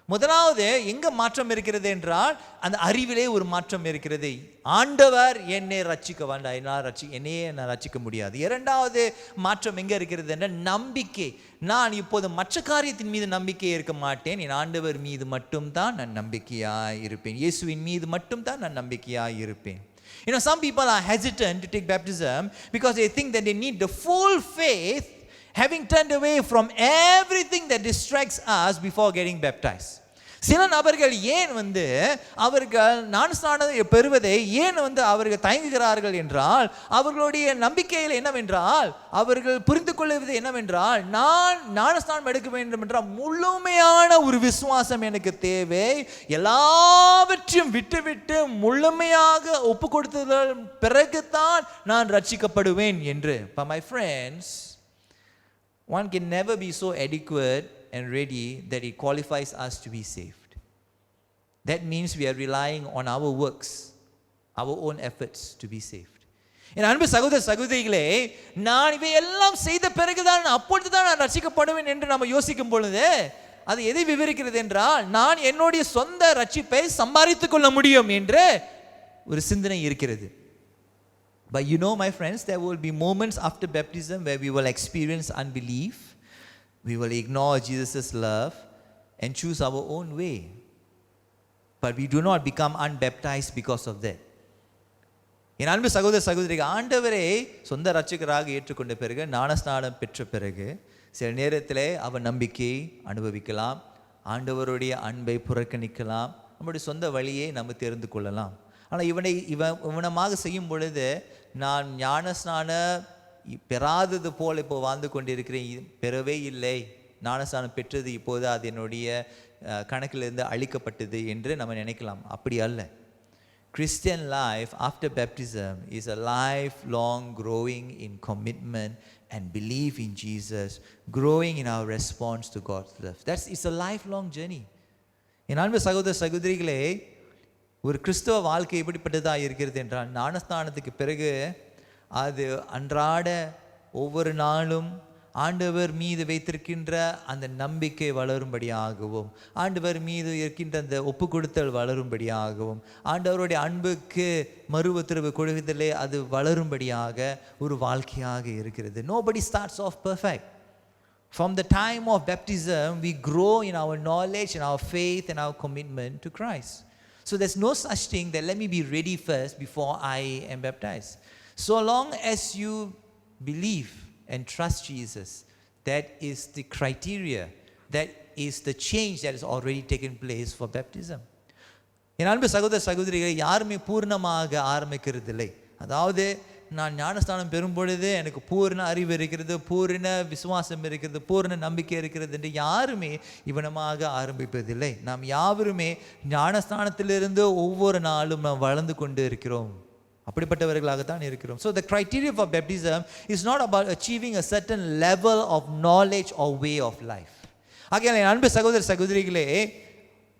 முதலாவது எங்க மாற்றம் இருக்கிறது என்றால் அந்த அறிவிலே ஒரு மாற்றம் இருக்கிறது. ஆண்டவர் என்னை ரட்சிக்க வேண்டாம், என்னையே நான் ரட்சிக்க முடியாது. இரண்டாவது மாற்றம் எங்க இருக்கிறது என்ற நம்பிக்கை. நான் இப்போது மற்ற காரியத்தின் மீது நம்பிக்கை இருக்க மாட்டேன், என் ஆண்டவர் மீது மட்டும்தான் நான் நம்பிக்கையாய் இருப்பேன், இயேசுவின் மீது மட்டும்தான் நான் நம்பிக்கையாய் இருப்பேன். You know, some people are hesitant to take baptism because they think that they need the full faith, having turned away from everything that distracts us before getting baptized. சில நபர்கள் ஏன் அவர்கள் ஞானஸ்நானத்தை பெறுவதை ஏன் அவர்கள் தயங்குகிறார்கள் என்றால் அவர்களுடைய நம்பிக்கையில் என்னவென்றால் அவர்கள் புரிந்து கொள்வது என்னவென்றால் நான் ஞானஸ்நானம் எடுக்க வேண்டும் என்றால் முழுமையான ஒரு விசுவாசம் எனக்கு தேவை, எல்லாவற்றையும் விட்டுவிட்டு முழுமையாக ஒப்பு கொடுத்ததன் பிறகுதான் நான் ரட்சிக்கப்படுவேன் என்று. But my friends, one can never be so adequate and ready that it qualifies us to be saved. That means we are relying on our works, our own efforts to be saved. என் அன்பு சகோதர சகோதரிகளே, நான் இவை எல்லாம் செய்த பிறகுதான் அப்பொழுதுதான் நான் ரட்சிக்கப்படுவேன் என்று நம்ம யோசிக்கும் பொழுது அது எதை விவரிக்கிறது என்றால் நான் என்னுடைய சொந்த ரட்சிப்பை சம்பாதித்துக் கொள்ள முடியும் என்று ஒரு சிந்தனை இருக்கிறது. But you know, my friends, there will be moments after baptism where we will experience unbelief. We will ignore Jesus' love and choose our own way. But we do not become unbaptized because of that. என் அன்பு சகோதர சகோதரிகள், ஆண்டவரை சொந்த ரட்சகராக ஏற்றுக்கொண்ட பிறகு, ஞானஸ்நானம் பெற்ற பிறகு சில நேரத்தில் அவர் நம்பிக்கை அனுபவிக்கலாம், ஆண்டவருடைய அன்பை புறக்கணிக்கலாம், நம்முடைய சொந்த வழியை நம்ம தெரிந்து கொள்ளலாம். ஆனால் இவனமாக செய்யும் பொழுது நான் ஞானஸ்நான பெறாதது போல் இப்போ வாழ்ந்து கொண்டிருக்கிறேன், பெறவே இல்லை, ஞானஸ்நானம் பெற்றது இப்போது அது என்னுடைய கணக்கிலிருந்து அழிக்கப்பட்டது என்று நம்ம நினைக்கலாம். அப்படி அல்ல. Christian life after baptism is a lifelong growing in commitment and belief in Jesus, growing in our response to God's love. It's a lifelong journey. என் அன்பு சகோதர சகோதரிகளே, ஒரு கிறிஸ்தவ வாழ்க்கை எப்படிப்பட்டதாக இருக்கிறது என்றால், ஞானஸ்நானத்துக்கு பிறகு அது அன்றாட ஒவ்வொரு நாளும் ஆண்டவர் மீது வைத்திருக்கின்ற அந்த நம்பிக்கை வளரும்படியாகவும், ஆண்டவர் மீது இருக்கின்ற அந்த ஒப்பு கொடுத்தல் வளரும்படியாகவும், ஆண்டவருடைய அன்புக்கு மறு உத்தரவு கொடுத்தலே அது வளரும்படியாக ஒரு வாழ்க்கையாக இருக்கிறது. Nobody starts off perfect. From the time of baptism, we grow in our knowledge and our faith and our commitment to Christ. So there's no such thing that let me be ready first before I am baptized. So long as you believe and trust Jesus, that is the criteria, that is the change that has already taken place for baptism. என் அன்பு சகோதர சகோதரிகளை, யாருமே பூர்ணமாக ஆரம்பிக்கிறது இல்லை. அதாவது நான் ஞானஸ்தானம் பெறும் பொழுது எனக்கு பூர்ண அறிவு இருக்கிறது, பூர்ண விசுவாசம் இருக்கிறது, பூர்ண நம்பிக்கை இருக்கிறது என்று யாருமே இவனமாக ஆரம்பிப்பதில்லை. நாம் யாவருமே ஞானஸ்தானத்திலிருந்து ஒவ்வொரு நாளும் நாம் வளர்ந்து கொண்டு இருக்கிறோம், அப்படிப்பட்டவர்களாகத்தான் இருக்கிறோம். So the criteria for baptism is not about achieving a certain level of knowledge or way of life. ஆகையால் என் அன்பு சகோதர சகோதரிகளே,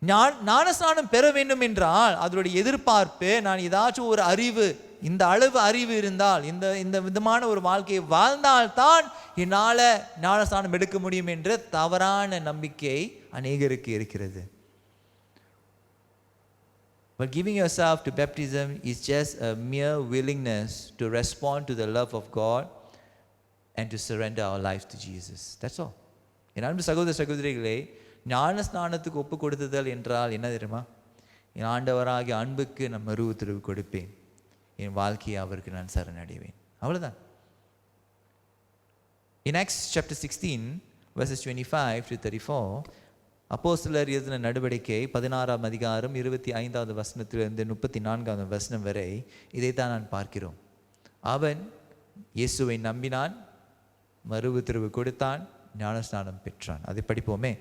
ஞானஸ்நானம் பெற வேண்டும் என்றால் அதனுடைய எதிர்பார்ப்பு, நான் ஏதாச்சும் ஒரு அறிவு, இந்த அளவு அறிவு இருந்தால், இந்த விதமான ஒரு வாழ்க்கையை வாழ்ந்தால்தான் என்னால் ஞானஸ்நானம் எடுக்க முடியும் என்ற தவறான நம்பிக்கை அநேகருக்கு இருக்கிறது. But giving yourself to baptism is just a mere willingness to respond to the love of God and to surrender our lives to Jesus. That's all. என் அன்பு சகோதர சகோதரிகளே, ஞானஸ்நானத்துக்கு ஒப்பு கொடுத்தல் என்றால் என்ன தெரியுமா? என் ஆண்டவராகிய அன்புக்கு நான் மறு உத்தரவு கொடுப்பேன், என் வாழ்க்கையை அவருக்கு நான் சரணடைவேன், அவ்வளவுதான். In Acts chapter 16 verses 25 to 34, அப்போஸ்தலர் எழுதின நடவடிக்கை 16ஆம் அதிகாரம் 25வது வசனத்திலிருந்து 34வது வசனம் வரை இதைத்தான் நான் பார்க்கிறோம். அவன் இயேசுவை நம்பினான், மறு உத்தரவு கொடுத்தான், ஞானஸ்நானம் பெற்றான். அதை படிப்போமே.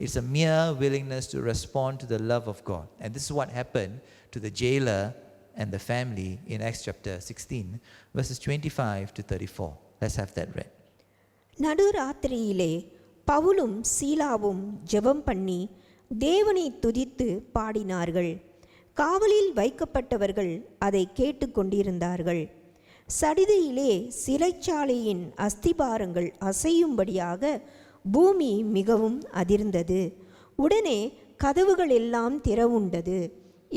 It's a mere willingness to respond to the love of God. And this is what happened to the jailer and the family in Acts chapter 16 verses 25 to 34. Let's have that read. நடுராத்திரியிலே பவுலும் சீலாவும் ஜெபம் பண்ணி தேவனை துதித்து பாடினார்கள். காவலில் வைக்கப்பட்டவர்கள் அதை கேட்டு கொண்டிருந்தார்கள். சடிதியிலே சிறைச்சாலையின் அஸ்திபாரங்கள் அசையும்படியாக பூமி மிகவும் அதிர்ந்தது. உடனே கதவுகள் எல்லாம் திறவுண்டது,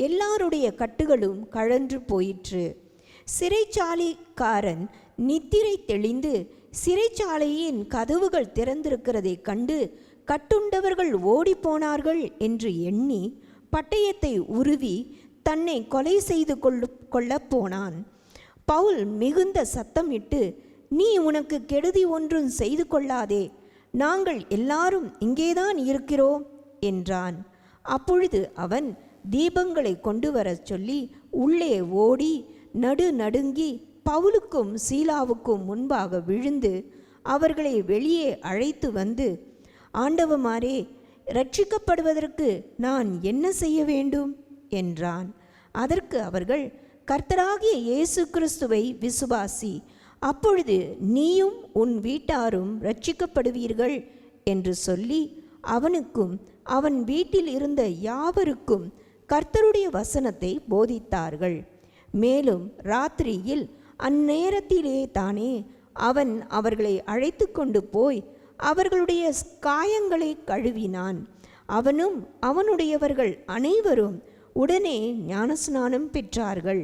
எல்லாருடைய கட்டுகளும் கழன்று போயிற்று. சிறைச்சாலைக்காரன் நித்திரை தெளிந்து சிறைச்சாலையின் கதவுகள் திறந்திருக்கிறதை கண்டு கட்டுண்டவர்கள் ஓடிப்போனார்கள் என்று எண்ணி பட்டயத்தை உருவி தன்னை கொலை செய்து கொள்ளப் போனான். பவுல் மிகுந்த சத்தமிட்டு, நீ உனக்கு கெடுதி ஒன்றும் செய்து கொள்ளாதே, நாங்கள் எல்லாரும் இங்கேதான் இருக்கிறோம் என்றான். அப்பொழுது அவன் தீபங்களை கொண்டு வரச் சொல்லி உள்ளே ஓடி நடுங்கி பவுலுக்கும் சீலாவுக்கும் முன்பாக விழுந்து அவர்களை வெளியே அழைத்து வந்து, ஆண்டவமாரே, ரட்சிக்கப்படுவதற்கு நான் என்ன செய்ய வேண்டும் என்றான். அதற்கு அவர்கள், கர்த்தராகிய இயேசு கிறிஸ்துவை விசுவாசி, அப்பொழுது நீயும் உன் வீட்டாரும் ரட்சிக்கப்படுவீர்கள் என்று சொல்லி அவனுக்கும் அவன் வீட்டில் இருந்த யாவருக்கும் கர்த்தருடைய வசனத்தை போதித்தார்கள். மேலும் ராத்திரியில் அந்நேரத்திலே தானே அவன் அவர்களை அழைத்து கொண்டு போய் அவர்களுடைய காயங்களை கழுவினான். அவனும் அவனுடையவர்கள் அனைவரும் உடனே ஞானஸ்நானம் பெற்றார்கள்.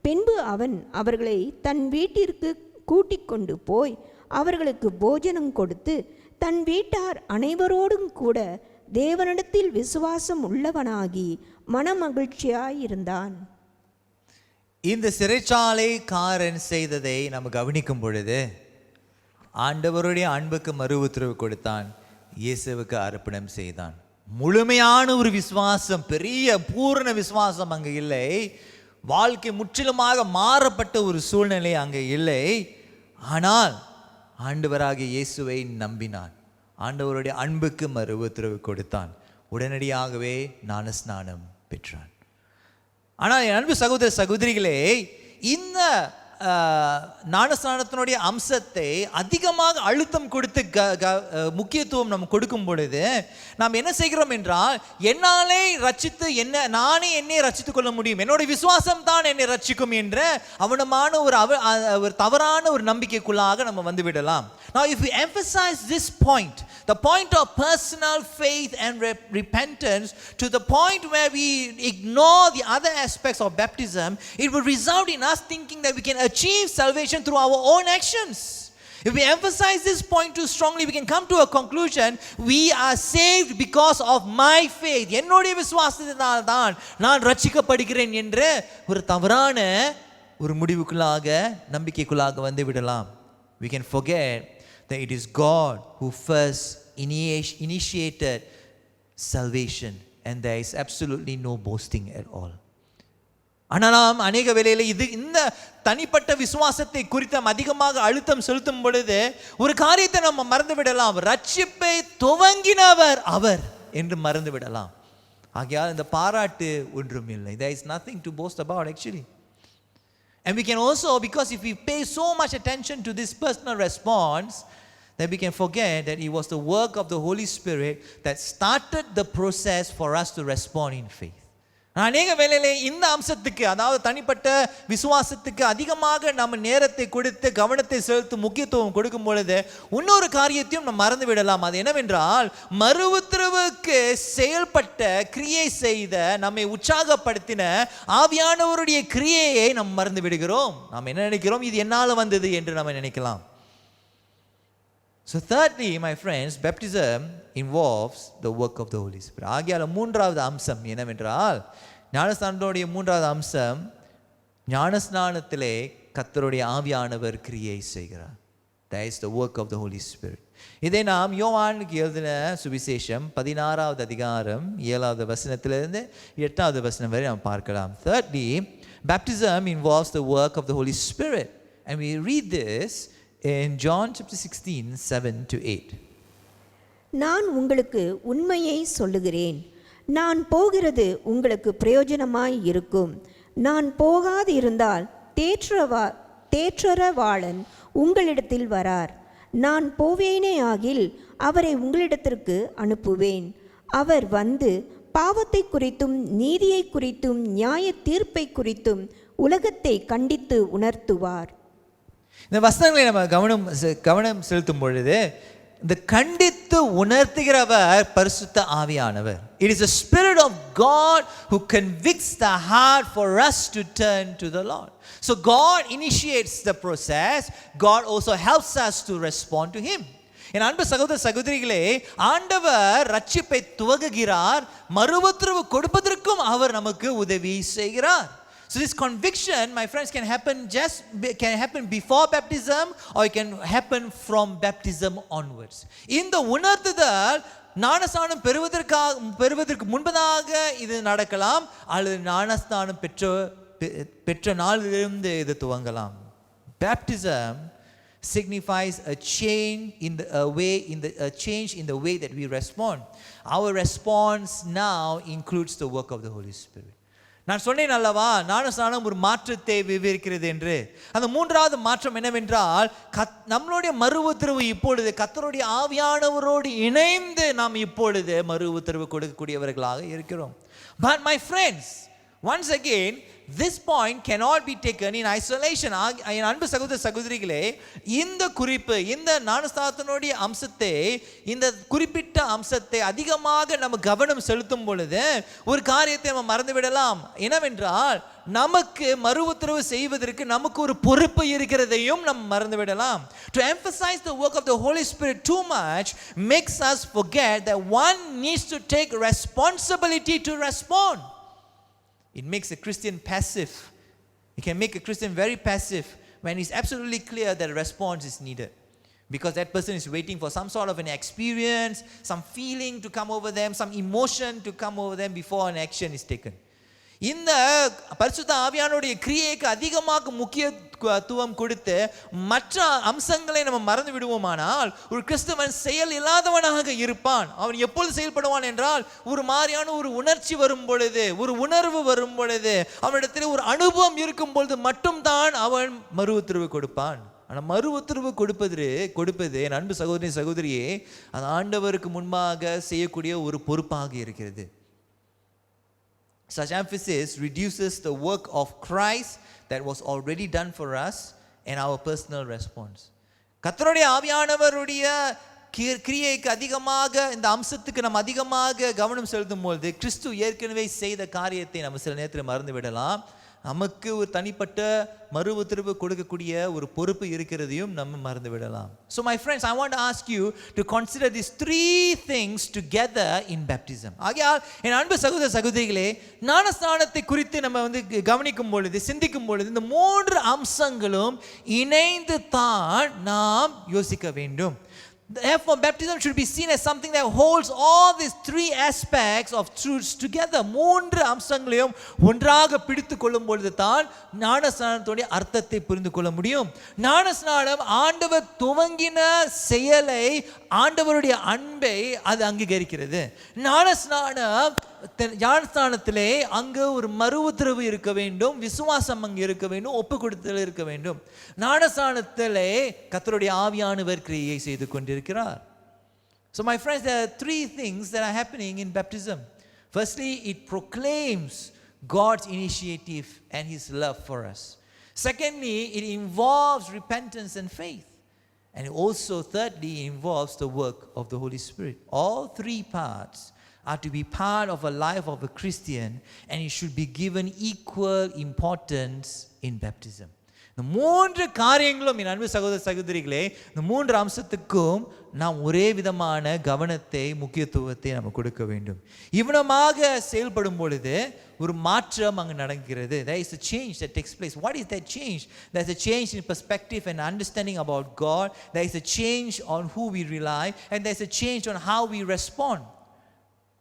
பின்பு அவன் அவர்களை தன் வீட்டிற்கு கூட்டிக் கொண்டு போய் அவர்களுக்கு போஜனம் கொடுத்து தன் வீட்டார் அனைவரோடும் கூட தேவனிடத்தில் விசுவாசம் உள்ளவனாகி மனமகிழ்ச்சியாயிருந்தான். இந்த சிறைச்சாலைக்காரன் செய்ததை நம்ம கவனிக்கும் பொழுது ஆண்டவருடைய அன்புக்கு மறு உத்தரவு கொடுத்தான், இயேசுவுக்கு அர்ப்பணம் செய்தான். முழுமையான ஒரு விசுவாசம், பெரிய பூரண விசுவாசம் அங்கே இல்லை. வாழ்க்கை முற்றிலுமாக மாறப்பட்ட ஒரு சூழ்நிலை அங்கே இல்லை. ஆனால் ஆண்டவராகிய இயேசுவை நம்பினான். ஆண்டவருடைய அன்புக்கு மறு உத்தரவு கொடுத்தான். உடனடியாகவே ஞானஸ்நானம் பெற்றான். ஆனால் என் அன்பு சகோதர சகோதரிகளே, இந்த ஞானஸ்நானத்தினுடைய அம்சத்தை அதிகமாக அழுத்தம் கொடுத்து முக்கியத்துவம் நம்ம கொடுக்கும் பொழுது நாம் என்ன செய்கிறோம் என்றால், என்னாலே ரட்சித்து நானே என்னை ரட்சித்துக் கொள்ள முடியும், என்னுடைய விசுவாசம் தான் என்னை ரட்சிக்கும் என்ற அவனமான ஒரு தவறான ஒரு நம்பிக்கைக்குள்ளாக நம்ம வந்து விடலாம். Now if we emphasize this point, the point of personal faith and repentance, to the point where we ignore the other aspects of baptism, it will result in us thinking that we can achieve salvation through our own actions. If we emphasize this point too strongly, we can come to a conclusion, we are saved because of my faith. என்னுடைய விசுவாசத்தினால் தான் நான் ரட்சிக்கப்படுகிறேன் என்ற ஒரு தவறான ஒரு முடிவுக்குள்ளாக நம்பிக்கைக்குள்ளாக வந்து விடலாம். We can forget that it is God who first initiated salvation, and there is absolutely no boasting at all. ஆனால் நாம் அநேக வேளையில் இந்த தனிப்பட்ட விசுவாசத்தை குறித்து அதிகமாக அழுத்தம் செலுத்தும் பொழுது ஒரு காரியத்தை நம்ம மறந்து விடலாம். ரட்சிப்பை துவங்கினவர் அவர் என்று மறந்து விடலாம். ஆகையால் இந்த பாராட்டு ஒன்றும் இல்லை. There is nothing to boast about actually. And we can also, because if we pay so much attention to this personal response, then we can forget that it was the work of the Holy Spirit that started the process for us to respond in faith. அநேக வேளையிலே இந்த அம்சத்துக்கு, அதாவது தனிப்பட்ட விசுவாசத்துக்கு அதிகமாக நம்ம நேரத்தை கொடுத்து கவனத்தை செலுத்தி முக்கியத்துவம் கொடுக்கும் பொழுது இன்னொரு காரியத்தையும் நம்ம மறந்து விடலாம். அது என்னவென்றால், மறு உத்தரவுக்கு செயல்பட்ட கிரியை செய்த நம்மை உற்சாகப்படுத்தின ஆவியானவருடைய கிரியையை நம்ம மறந்து விடுகிறோம். நாம் என்ன நினைக்கிறோம், இது என்னால் வந்தது என்று நம்ம நினைக்கலாம். So thirdly, my friends, baptism involves the work of the Holy Spirit. ஆகையால் மூன்றாவது அம்சம் என்னவென்றால், ஞானஸ்நானத்துடைய மூன்றாவது அம்சம், ஞானஸ்நானத்திலே கர்த்தருடைய ஆவியானவர் கிரியை செய்கிறார். That is the work of the Holy Spirit. இதை நாம் யோவானுக்கு எழுதின சுவிசேஷம் 16வது அதிகாரம் 7வது வசனத்திலிருந்து 8வது வசனம் வரை நாம் பார்க்கலாம். Thirdly, baptism involves the work of the Holy Spirit, and we read this in John chapter 16, 7 to 8. நான் உங்களுக்கு உண்மையை சொல்லுகிறேன், நான் போகிறது உங்களுக்கு பிரயோஜனமாய் இருக்கும். நான் போகாது இருந்தால் தேற்றரவாளன் உங்களிடத்தில் வரார். நான் போவேனே ஆகில் அவரை உங்களிடத்திற்கு அனுப்புவேன். அவர் வந்து பாவத்தை குறித்தும் நீதியை குறித்தும் நியாய தீர்ப்பை குறித்தும் உலகத்தை கண்டித்து உணர்த்துவார். இந்த வசனங்களை நம்ம கவனம் செலுத்தும் பொழுது இந்த கண்டித்து உணர்த்துகிறவர் பரிசுத்த ஆவியானவர். It is the Spirit of God who convicts the heart for us to turn to the Lord. So God initiates the process. God also helps us to respond to Him. என் அன்பு சகோதர சகோதரிகளே, ஆண்டவர் ரட்சிப்பை துவங்குகிறார், மறு உத்தரவு கொடுப்பதற்கும் அவர் நமக்கு உதவி செய்கிறார். So this conviction, my friends, can happen before baptism, or it can happen from baptism onwards. இந்த உணர்த்துதல் ஞானஸ்நானம் பெறுவதற்கு முன்பதாக இது நடக்கலாம், அல்லது ஞானஸ்நானம் பெற்ற நாளிலிருந்து இது துவங்கலாம். Baptism signifies a change in the way that we respond. Our response now includes the work of the Holy Spirit. நான் சொன்னேன் அல்லவா, ஞானஸ்நானம் ஒரு மாற்றத்தை விவரிக்கிறது என்று. அந்த மூன்றாவது மாற்றம் என்னவென்றால், நம்மளுடைய மறு உத்தரவு இப்பொழுது கர்த்தருடைய ஆவியானவரோடு இணைந்து நாம் இப்பொழுது மறு உத்தரவு கொடுக்கக்கூடியவர்களாக இருக்கிறோம். But my friends, once again, this point cannot be taken in isolation. என் அன்பு சகோதர சகோதரிகளே, இந்த குறிப்பு, இந்த ஞானஸ்நானத்தினுடைய அம்சத்தை, இந்த குறிப்பிட்ட அம்சத்தை அதிகமாக நம்ம கவனம் செலுத்தும் பொழுது ஒரு காரியத்தை நம்ம மறந்து விடலாம். என்னவென்றால், நமக்கு மறு உத்தரவு செய்வதற்கு நமக்கு ஒரு பொறுப்பு இருக்கிறதையும் நம்ம மறந்து விடலாம். To emphasize the work of the Holy Spirit too much makes us forget that one needs to take responsibility to respond. It makes a Christian passive. It can make a Christian very passive when it's absolutely clear that a response is needed, because that person is waiting for some sort of an experience, some feeling to come over them, some emotion to come over them before an action is taken. இந்த பரிசுத்த ஆவியானவருடைய கிரியைக்கு அதிகமாக முக்கியத்துவம் முக்கியத்துவம் கொடுத்து மற்ற அம்சங்களை நம்ம மறந்து விடுவோமானால் ஒரு கிறிஸ்தவன் செயல் இல்லாதவனாக இருப்பான். அவன் எப்பொழுது செயல்படுவான் என்றால் ஒரு மாதிரியான ஒரு உணர்ச்சி வரும் பொழுது, ஒரு உணர்வு வரும் பொழுது, அவனிடத்தில் ஒரு அனுபவம் இருக்கும் பொழுது மட்டும்தான் அவன் மறு உத்தரவு கொடுப்பான். ஆனால் மறு உத்தரவு கொடுப்பது என் அன்பு சகோதரியே, அது ஆண்டவருக்கு முன்பாக செய்யக்கூடிய ஒரு பொறுப்பாக இருக்கிறது. Such emphasis reduces the work of Christ that was already done for us and our personal response. கர்த்தருடைய ஆவியானவருடைய கிரியைக்கு அதிகமாக, இந்த அம்சத்துக்கு நம்ம அதிகமாக கவனம் செலுத்தும் பொழுது கிறிஸ்து ஏற்கனவே செய்த காரியத்தை நம்ம சில நேரத்தில் மறந்து விடலாம். நமக்கு ஒரு தனிப்பட்ட மறு உத்தரவு கொடுக்கக்கூடிய ஒரு பொறுப்பு இருக்கிறதையும் நம்ம மறந்து விடலாம். So my friends, I want to ask you to consider these three things together in baptism. ஆகையால் என் அன்பு சகோதரிகளே, ஞானஸ்நானத்தை குறித்து நம்ம கவனிக்கும் பொழுது, சிந்திக்கும் பொழுது இந்த மூன்று அம்சங்களும் இணைந்து தான் நாம் யோசிக்க வேண்டும். Therefore, baptism should be seen as something that holds all these three aspects of truths together. மூன்று அம்சங்களையும் ஒன்றாக பிடித்து கொள்ளும் பொழுது தான் ஞானஸ்நானத்துடைய அர்த்தத்தை புரிந்து கொள்ள முடியும். ஞானஸ்நானம் ஆண்டவர் துவங்கின செயலை, ஆண்டவருடைய அன்பை அது அங்கீகரிக்கிறது. ஞானஸ்நானத்திலே அங்கு ஒரு மறு உத்தரவு இருக்க வேண்டும், விசுவாசம் அங்கு இருக்க வேண்டும், ஒப்பு கொடுத்தல் இருக்க வேண்டும். ஞானஸ்நானத்திலே கர்த்தருடைய ஆவியானவர் கிரியை செய்து கொண்டிருக்கிறார். So my friends, there are three things that are happening in baptism. Firstly, it proclaims God's initiative and his love for us. Secondly, it involves repentance and faith. And also thirdly, it involves the work of the Holy Spirit. All three parts are to be part of a life of a Christian, and it should be given equal importance in baptism. இந்த மூன்று காரியங்களும் என் அன்பு சகோதரிகளே, இந்த மூன்று அம்சத்துக்கும் நாம் ஒரே விதமான கவனத்தை, முக்கியத்துவத்தை நம்ம கொடுக்க வேண்டும். இவ்விதமாக செயல்படும் பொழுது ஒரு மாற்றம் அங்கு நடக்கிறது. There is a change that takes place. What is that change? There is a change in perspective and understanding about God. There is a change on who we rely, and there is a change on how we respond.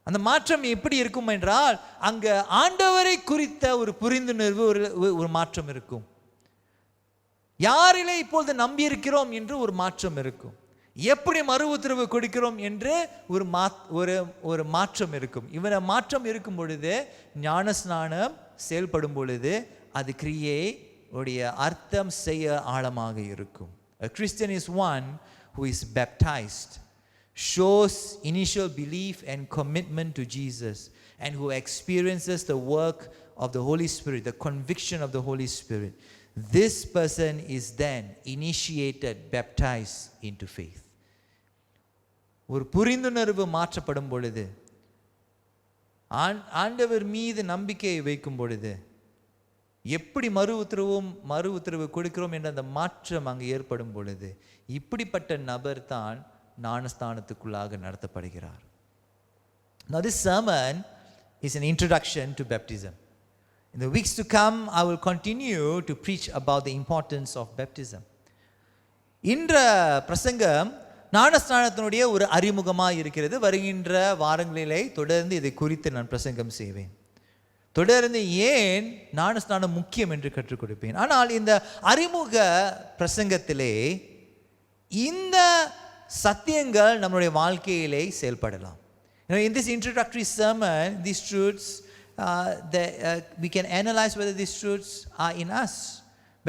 அந்த மாற்றம் எப்படி இருக்கும் என்றால், அங்க ஆண்டவரை குறித்த ஒரு புரிந்துணர்வு, ஒரு மாற்றம் இருக்கும். யாரிலே இப்பொழுது நம்பி இருக்கிறோம் என்று ஒரு மாற்றம் இருக்கும். எப்படி மறு உத்தரவு கொடுக்கிறோம் என்று ஒரு மாற்றம் இருக்கும். இவன மாற்றம் இருக்கும் பொழுது, ஞானஸ்நானம் செயல்படும் பொழுது அது கிரியை உடைய அர்த்தம் செய்ய ஆழமாக இருக்கும். A Christian is one who is baptized, shows initial belief and commitment to Jesus, and who experiences the work of the Holy Spirit, the conviction of the Holy Spirit. This person is then initiated, baptized into faith. ஒரு புரிந்துணர்வு மாற்றப்படும் பொழுது, ஆண்டவர் மீது நம்பிக்கையை வைக்கும் பொழுது, எப்படி மறு உத்தரவு கொடுக்கிறோம் என்ற அந்த மாற்றம் அங்கு ஏற்படும் பொழுது, இப்படிப்பட்ட நபர் தான் ஞானஸ்தானத்துக்குள்ளாக நடத்தப்படுகிறார். Now this sermon is an introduction to baptism. In the weeks to come, I will continue to preach about the importance of baptism. இன்ற பிரசங்கம் ஞானஸ்நானத்தினுடைய ஒரு அறிமுகமாக இருக்கிறது. வருகின்ற வாரங்களிலே தொடர்ந்து இதை குறித்து நான் பிரசங்கம் செய்வேன். தொடர்ந்து ஏன் ஞானஸ்நானம் முக்கியம் என்று கற்றுக் கொடுப்பேன். ஆனால் இந்த அறிமுக பிரசங்கத்திலே இந்த சத்தியங்கள் நம்முடைய வாழ்க்கையிலே செயல்படலாம். In this introductory sermon, these truths, we can analyze whether these truths are in us.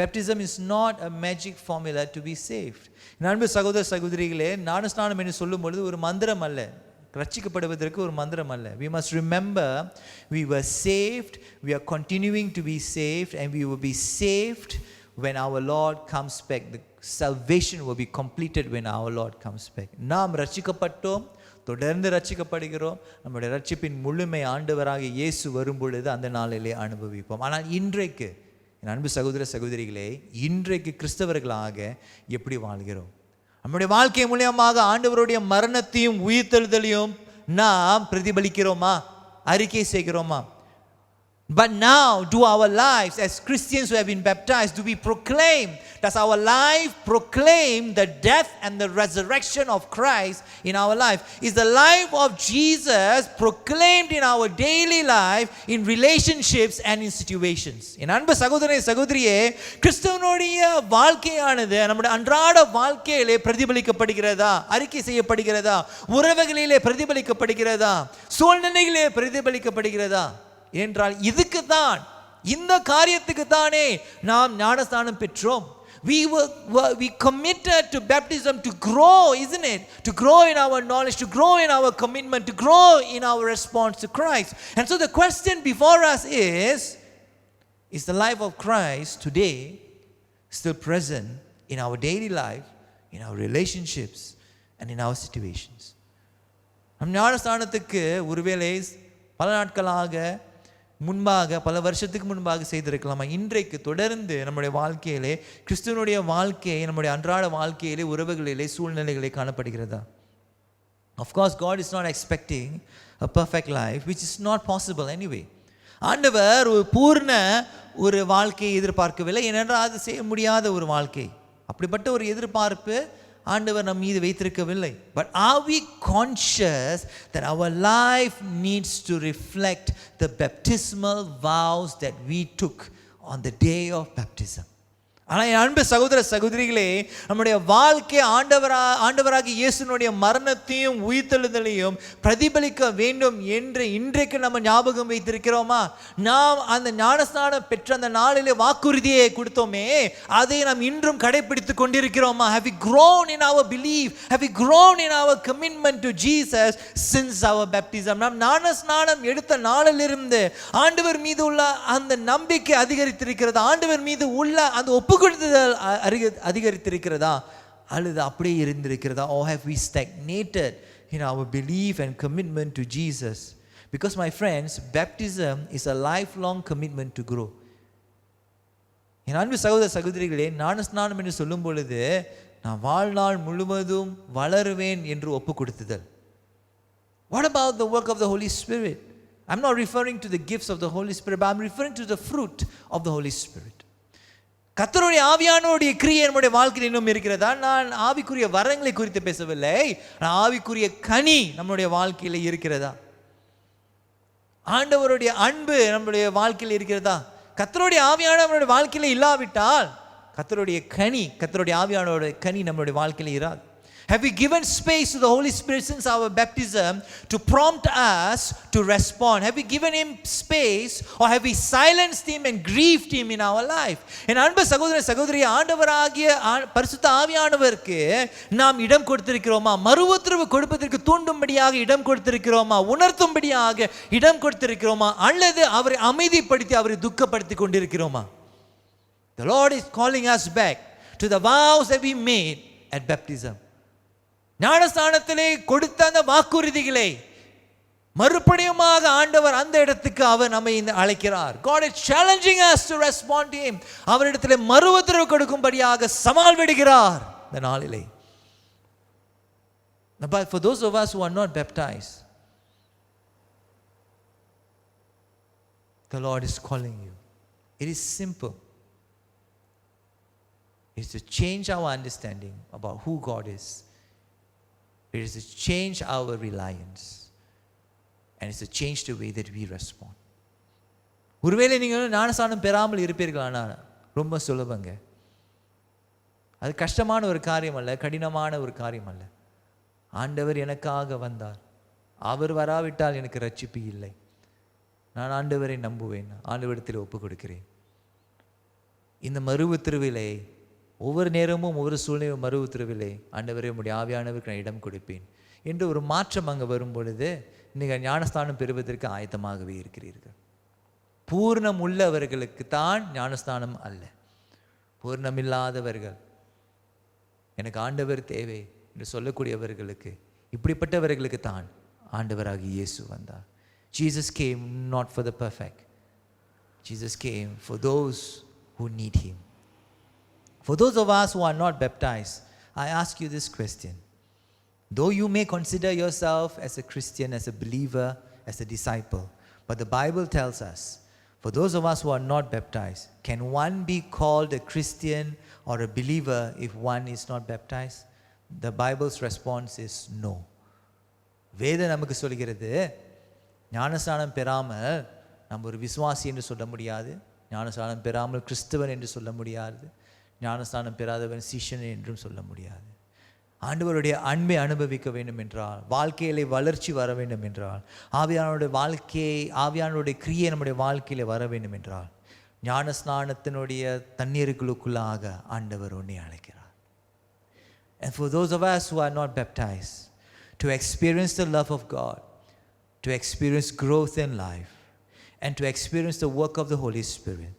Baptism is not a magic formula to be saved. நண்பு சகோதரிகளே, ஞானஸ்நானம் என்று சொல்லும் பொழுது ஒரு மந்திரம் அல்ல, ரட்சிக்கப்படுவதற்கு ஒரு மந்திரம் அல்ல. We must remember we were saved, we are continuing to be saved, and we will be saved when our Lord comes back. The salvation will be completed when our Lord comes back. நாம் ரட்சிக்கப்பட்டோம், தொடர்ந்து ரட்சிக்கப்படுகிறோம். நம்முடைய ரட்சிப்பின் முழுமை ஆண்டவராக இயேசு வரும் பொழுது அந்த நாளிலே அனுபவிப்போம். ஆனால் இன்றைக்கு என் அன்பு சகோதரிகளே, இன்றைக்கு கிறிஸ்தவர்களாக எப்படி வாழ்கிறோம்? நம்முடைய வாழ்க்கை மூலியமாக ஆண்டவருடைய மரணத்தையும் உயிர்த்தெழுதலையும் நாம் பிரதிபலிக்கிறோமா, அறிக்கை செய்கிறோமா? But now, do our lives as Christians who have been baptized, do we proclaim, does our life proclaim the death and the resurrection of Christ in our life? Is the life of Jesus proclaimed in our daily life, in relationships and in situations? என் அன்பு சகோதரனே சகோதரியே, கிறிஸ்தவனுடைய வாழ்க்கையானது நம்முடைய அன்றாட வாழ்க்கையிலே பிரதிபலிக்கப்படுகிறதா, அறிக்கை செய்யப்படுகிறதா, உறவுகளிலே பிரதிபலிக்கப்படுகிறதா, சூழ்நிலைகளிலே பிரதிபலிக்கப்படுகிறதா என்றால் இதுக்கு தான், இந்த காரியத்துக்கு தானே நாம் ஞானஸ்நானம் பெற்றோம். We committed to baptism to grow, isn't it? To grow in our knowledge, to grow in our commitment, to grow in our response to Christ. And so the question before us is the life of Christ today still present in our daily life, in our relationships and in our situations? நம் ஞானஸ்நானத்துக்கு ஒருவேளை பல நாட்களாக முன்பாக, பல வருஷத்துக்கு முன்பாக செய்திருக்கலாமா? இன்றைக்கு தொடர்ந்து நம்முடைய வாழ்க்கையிலே, கிறிஸ்துவனுடைய வாழ்க்கை, நம்முடைய அன்றாட வாழ்க்கையிலே, உறவுகளிலே, சூழ்நிலைகளே காணப்படுகிறதா? Of course, God is not expecting a perfect life, which is not possible anyway. ஆண்டவர் ஒரு பூர்ண ஒரு வாழ்க்கையை எதிர்பார்க்கவில்லை, ஏனென்றால் அது செய்ய முடியாத ஒரு வாழ்க்கை. அப்படிப்பட்ட ஒரு எதிர்பார்ப்பு ஆண்டவர் நம் மீது வைத்திருக்கவில்லை. But are we conscious that our life needs to reflect the baptismal vows that we took on the day of baptism? ஆனால் என் அன்பு சகோதர சகோதரிகளே, நம்முடைய வாழ்க்கை ஆண்டவராகிய இயேசுனுடைய மரணத்தையும் உயிர்த்தெழுதலையும் பிரதிபலிக்க வேண்டும் என்று இன்றைக்கு நம்ம ஞாபகம் வைத்திருக்கிறோமா? நாம் அந்த ஞானஸ்நானம் பெற்ற அந்த நாளிலே வாக்குறுதியை கொடுத்தோமே, அதை நாம் இன்றும் கடைபிடித்துக் கொண்டிருக்கிறோமா? Have we grown in our belief? Have we grown in our commitment to Jesus since our baptism? நாம் ஞானஸ்நானம் எடுத்த நாளிலிருந்து ஆண்டவர் மீது உள்ள அந்த நம்பிக்கை அதிகரித்திருக்கிறதா? ஆண்டவர் மீது உள்ள அந்த ஒப்புக்கொடுத்தல் அதிகரித்திருக்கிறதா அல்லது அப்படியே இருந்திருக்கிறதா? Or have we stagnated in our belief and commitment to Jesus? Because my friends, baptism is a lifelong commitment to grow. என் அன்பு சகோதர சகோதரிகளே, ஞானஸ்நானம் என்று சொல்லும் பொழுது நான் வாழ்நாள் முழுவதும் வளருவேன் என்று ஒப்பு கொடுத்துதல். What about the work of the Holy Spirit? I'm not referring to the gifts of the Holy Spirit, but I'm referring to the fruit of the Holy Spirit. கர்த்தருடைய ஆவியானவருடைய கிரியை நம்முடைய வாழ்க்கையில் இன்னும் இருக்கிறதா? நான் ஆவிக்குரிய வரங்களை குறித்து பேசவில்லை, ஆவிக்குரிய கனி நம்முடைய வாழ்க்கையில் இருக்கிறதா? ஆண்டவருடைய அன்பு நம்முடைய வாழ்க்கையில் இருக்கிறதா? கர்த்தருடைய ஆவியானவருடைய வாழ்க்கையில் இல்லாவிட்டால் கர்த்தருடைய ஆவியானவருடைய கனி நம்முடைய வாழ்க்கையில் இராது. Have we given space to the Holy Spirit since our baptism to prompt us to respond? Have we given him space, or have we silenced him and grieved him in our life? என் அன்பு சகோதர சகோதரி, ஆண்டவராகிய பரிசுத்த ஆவியானவருக்கு நாம் இடம் கொடுத்திருக்கிறோமா? மறு உத்தரவு கொடுப்பதற்கு தூண்டும்படியாக இடம் கொடுத்திருக்கிறோமா? உணர்த்தும்படியாக இடம் கொடுத்திருக்கிறோமா? அல்லது அவரை அமைதிப்படுத்தி அவரை துக்கப்படுத்தி கொண்டிருக்கிறோமா? The Lord is calling us back to the vows that we made at baptism. ஞானஸ்நானத்திலே கொடுத்த அந்த வாக்குறுதிகளை மறுபடியுமாக ஆண்டவர் அந்த இடத்துக்கு அவர் நம்மை அழைக்கிறார். God is challenging us to respond to him. அவரிடத்திலே மறு உத்தரவு கொடுக்கும்படியாக சவால் விடுகிறார் இந்த நாளிலே. But for those of us who are not baptized, the Lord is calling you. It is simple. It is to change our understanding about who God is. It is to change our reliance, and it's to change the way that we respond. ஒருவேளை நீங்கள் ஞானஸ்நானம் பெறாமல் இருப்பீர்களானால் ரொம்ப சுலபங்க. அது கஷ்டமான ஒரு காரியம் அல்ல, கடினமான ஒரு காரியம் அல்ல. ஆண்டவர் எனக்காக வந்தார், அவர் வராவிட்டால் எனக்கு ரட்சிப்பு இல்லை. நான் ஆண்டவரை நம்புவேன், ஆண்டவரிடத்தில் ஒப்பு கொடுக்கிறேன். இந்த மறு உத்தரவிலே ஒவ்வொரு நேரமும் ஒவ்வொரு சூழ்நிலை மறு உத்தரவிலே ஆண்டவரே உம்முடைய ஆவியானவருக்கு நான் இடம் கொடுப்பேன் என்று ஒரு மாற்றம் அங்கே வரும் பொழுது நீங்கள் ஞானஸ்தானம் பெறுவதற்கு ஆயத்தமாகவே இருக்கிறீர்கள். பூர்ணம் உள்ளவர்களுக்கு தான் ஞானஸ்தானம் அல்ல. பூர்ணமில்லாதவர்கள், எனக்கு ஆண்டவர் தேவை என்று சொல்லக்கூடியவர்களுக்கு, இப்படிப்பட்டவர்களுக்கு தான் ஆண்டவராகிய இயேசு வந்தார். Jesus came not for the perfect. Jesus came for those who need him. For those of us who are not baptized, I ask you this question. Though you may consider yourself as a Christian, as a believer, as a disciple, but the Bible tells us, For those of us who are not baptized, can one be called a Christian or a believer if one is not baptized? The Bible's response is no. வேதம் நமக்கு சொல்கிறது ஞானஸ்நானம் பெறாமல் நம்ம ஒரு விசுவாசி என்று சொல்ல முடியாது, ஞானஸ்நானம் பெறாமல் கிறிஸ்தவன் என்று சொல்ல முடியாது, ஞானஸ்நானம் பெறாதவன் சீஷன் என்றும் சொல்ல முடியாது. ஆண்டவருடைய அன்பை அனுபவிக்க வேண்டும் என்றால், வாழ்க்கையிலே வளர்ச்சி வர வேண்டும் என்றால், ஆவியானுடைய கிரியை நம்முடைய வாழ்க்கையில வர வேண்டும் என்றால், ஞானஸ்நானத்தினுடைய தண்ணீருக்குள்ளாக ஆண்டவர் உன்னை அழைக்கிறார். And for those of us who are not baptized, to experience the love of God, to experience growth in life, and to experience the work of the Holy Spirit,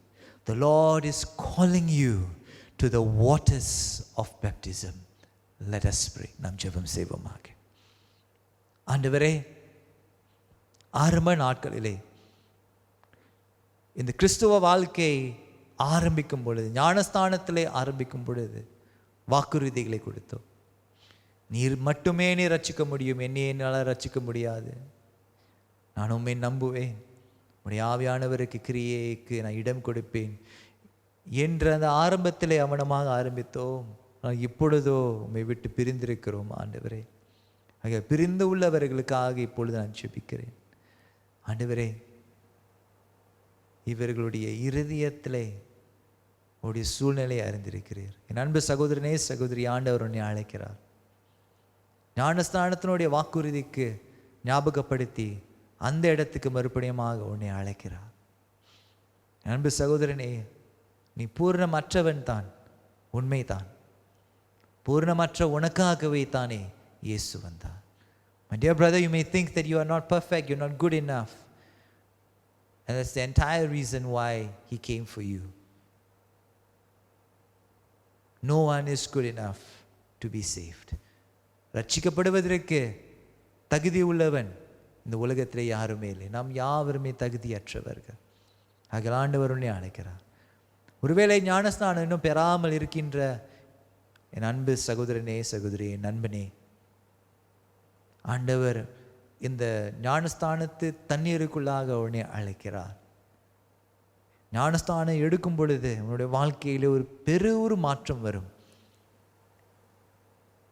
the Lord is calling you to the waters of baptism. Let us pray. நாம் ஜெபம் செய்வோமாக. ஆண்டவரே, ஆரம்ப நாட்களிலே இந்த கிறிஸ்துவ வாழ்க்கை ஆரம்பிக்கும் பொழுது, ஞானஸ்தானத்திலே ஆரம்பிக்கும் பொழுது வாக்குறுதிகளை கொடுத்தோம். நீர் மட்டுமே நீ ரட்சிக்க முடியும், என்னை என்னால் ரட்சிக்க முடியாது, நான் உம்மை நம்புவேன், உடைய ஆவியானவருக்கு கிரியைக்கு நான் இடம் கொடுப்பேன் என்ற அந்த ஆரம்பத்திலே அவனமாக ஆரம்பித்தோம். இப்பொழுதோ உம்மை விட்டு பிரிந்திருக்கிறோம் ஆண்டவரே. ஆக பிரிந்து உள்ளவர்களுக்காக இப்பொழுது நான் ஜெபிக்கிறேன். ஆண்டவரே, இவர்களுடைய இருதயத்திலே உடைய சூழ்நிலையை அறிந்திருக்கிறீர். என் அன்பு சகோதரனே, சகோதரி, ஆண்டவர் உன்னை அழைக்கிறார். ஞானஸ்தானத்தினுடைய வாக்குறுதிக்கு ஞாபகப்படுத்தி அந்த இடத்துக்கு மறுபடியுமாக உன்னை அழைக்கிறார். என் அன்பு சகோதரனே, நீ பூர்ணமற்றவன் தான், உண்மைதான். பூர்ணமற்ற உனக்காகவே தானே இயேசு வந்தார். My dear brother, you may think that you are not perfect, you're not good enough. And that's the entire reason why he came for you. No one is good enough to be saved. ரட்சிக்கப்படுவதற்கு தகுதி உள்ளவன் இந்த உலகத்திலே யாருமே இல்லை. நாம் யாவருமே தகுதியற்றவர்கள். ஆக ஆண்டவர் உன்னை அழைக்கிறார். ஒருவேளை ஞானஸ்நானம் இன்னும் பெறாமல் இருக்கின்ற என் அன்பு சகோதரனே, சகோதரி, நண்பனே, ஆண்டவர் இந்த ஞானஸ்தானத்து தண்ணீருக்குள்ளாக உன்னை அழைக்கிறார். ஞானஸ்தானம் எடுக்கும் பொழுது உன்னுடைய வாழ்க்கையிலே ஒரு மாற்றம் வரும்.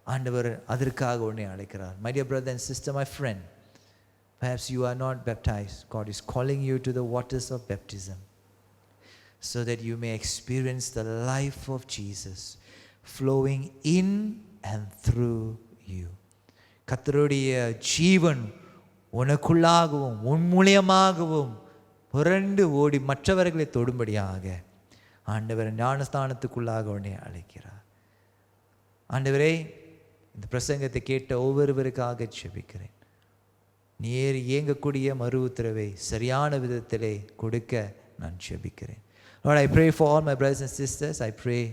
ஆண்டவர் அதற்காக உன்னை அழைக்கிறார். My dear brother and sister, my friend, perhaps you are not baptized. God is calling you to the waters of baptism so that you may experience the life of Jesus flowing in and through you. கர்த்தருடைய ஜீவன் உனக்குள்ளாகவும் உன் மூலியமாகவும் புரண்டு ஓடி மற்றவர்களை தொடும்படியாக ஆண்டவர் ஞானஸ்தானத்துக்குள்ளாக உன்னை அழைக்கிறார். ஆண்டவரே, இந்த பிரசங்கத்தை கேட்ட ஒவ்வொருவருக்காக ஜெபிக்கிறேன். நீர் இயங்கக்கூடிய மறு உத்தரவை சரியான விதத்திலே கொடுக்க நான் ஜெபிக்கிறேன். Lord, I pray for all my brothers and sisters. I pray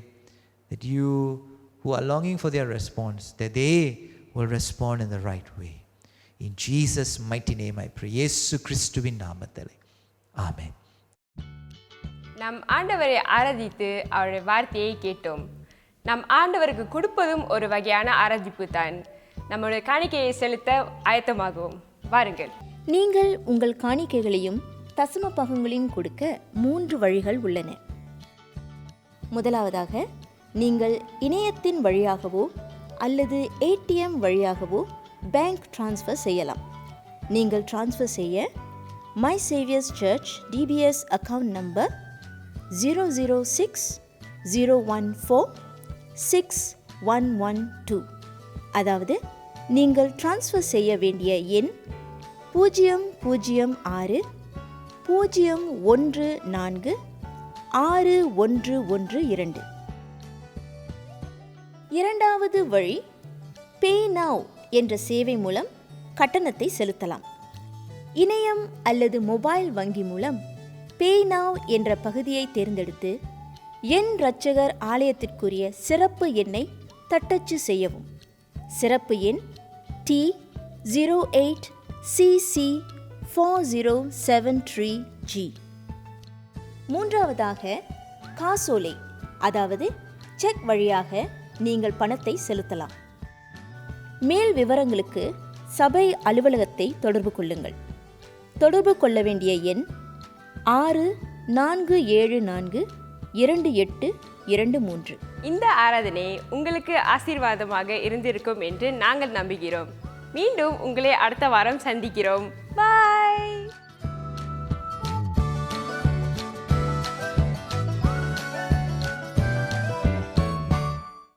that you who are longing for their response, that they will respond in the right way. In Jesus' mighty name I pray. இயேசு கிறிஸ்துவின் நாமத்திலே. ஆமென். நாம் ஆண்டவரை ஆராதித்து அவருடைய வார்த்தையை கேட்டோம். நம் ஆண்டவருக்கு கொடுப்பதும் ஒரு வகையான ஆராதிப்பு தான். நம்முடைய காணிக்கையை செலுத்த ஆயத்தமாகவும் வாருங்கள். நீங்கள் உங்கள் காணிக்கைகளையும் தசம பாகங்களையும் கொடுக்க 3 வழிகள் உள்ளன. முதலாவதாக, நீங்கள் இணையத்தின் வழியாகவோ அல்லது ATM வழியாகவோ பேங்க் டிரான்ஸ்ஃபர் செய்யலாம். நீங்கள் டிரான்ஸ்ஃபர் செய்ய my Xavier's church DBS account number 00601461112, அதாவது நீங்கள் டிரான்ஸ்ஃபர் செய்ய வேண்டிய எண் 006146112. இரண்டாவது வழி, பே நவ் என்ற சேவை மூலம் கட்டணத்தை செலுத்தலாம். இணையம் அல்லது மொபைல் வங்கி மூலம் பே நவ் என்ற பகுதியை தேர்ந்தெடுத்து என் இரட்சகர் ஆலயத்திற்குரிய சிறப்பு எண்ணை தட்டச்சு செய்யவும். சிறப்பு எண் T08CC4073G. மூன்றாவதாக, காசோலை அதாவது செக் வழியாக நீங்கள் பணத்தை செலுத்தலாம். மேல் விவரங்களுக்கு சபை அலுவலகத்தை தொடர்பு கொள்ளுங்கள். தொடர்பு கொள்ள வேண்டிய எண் 47422823. இந்த ஆராதனை உங்களுக்கு ஆசீர்வாதமாக இருந்திருக்கும் என்று நாங்கள் நம்புகிறோம். மீண்டும் உங்களை அடுத்த வாரம் சந்திக்கிறோம். பாய்.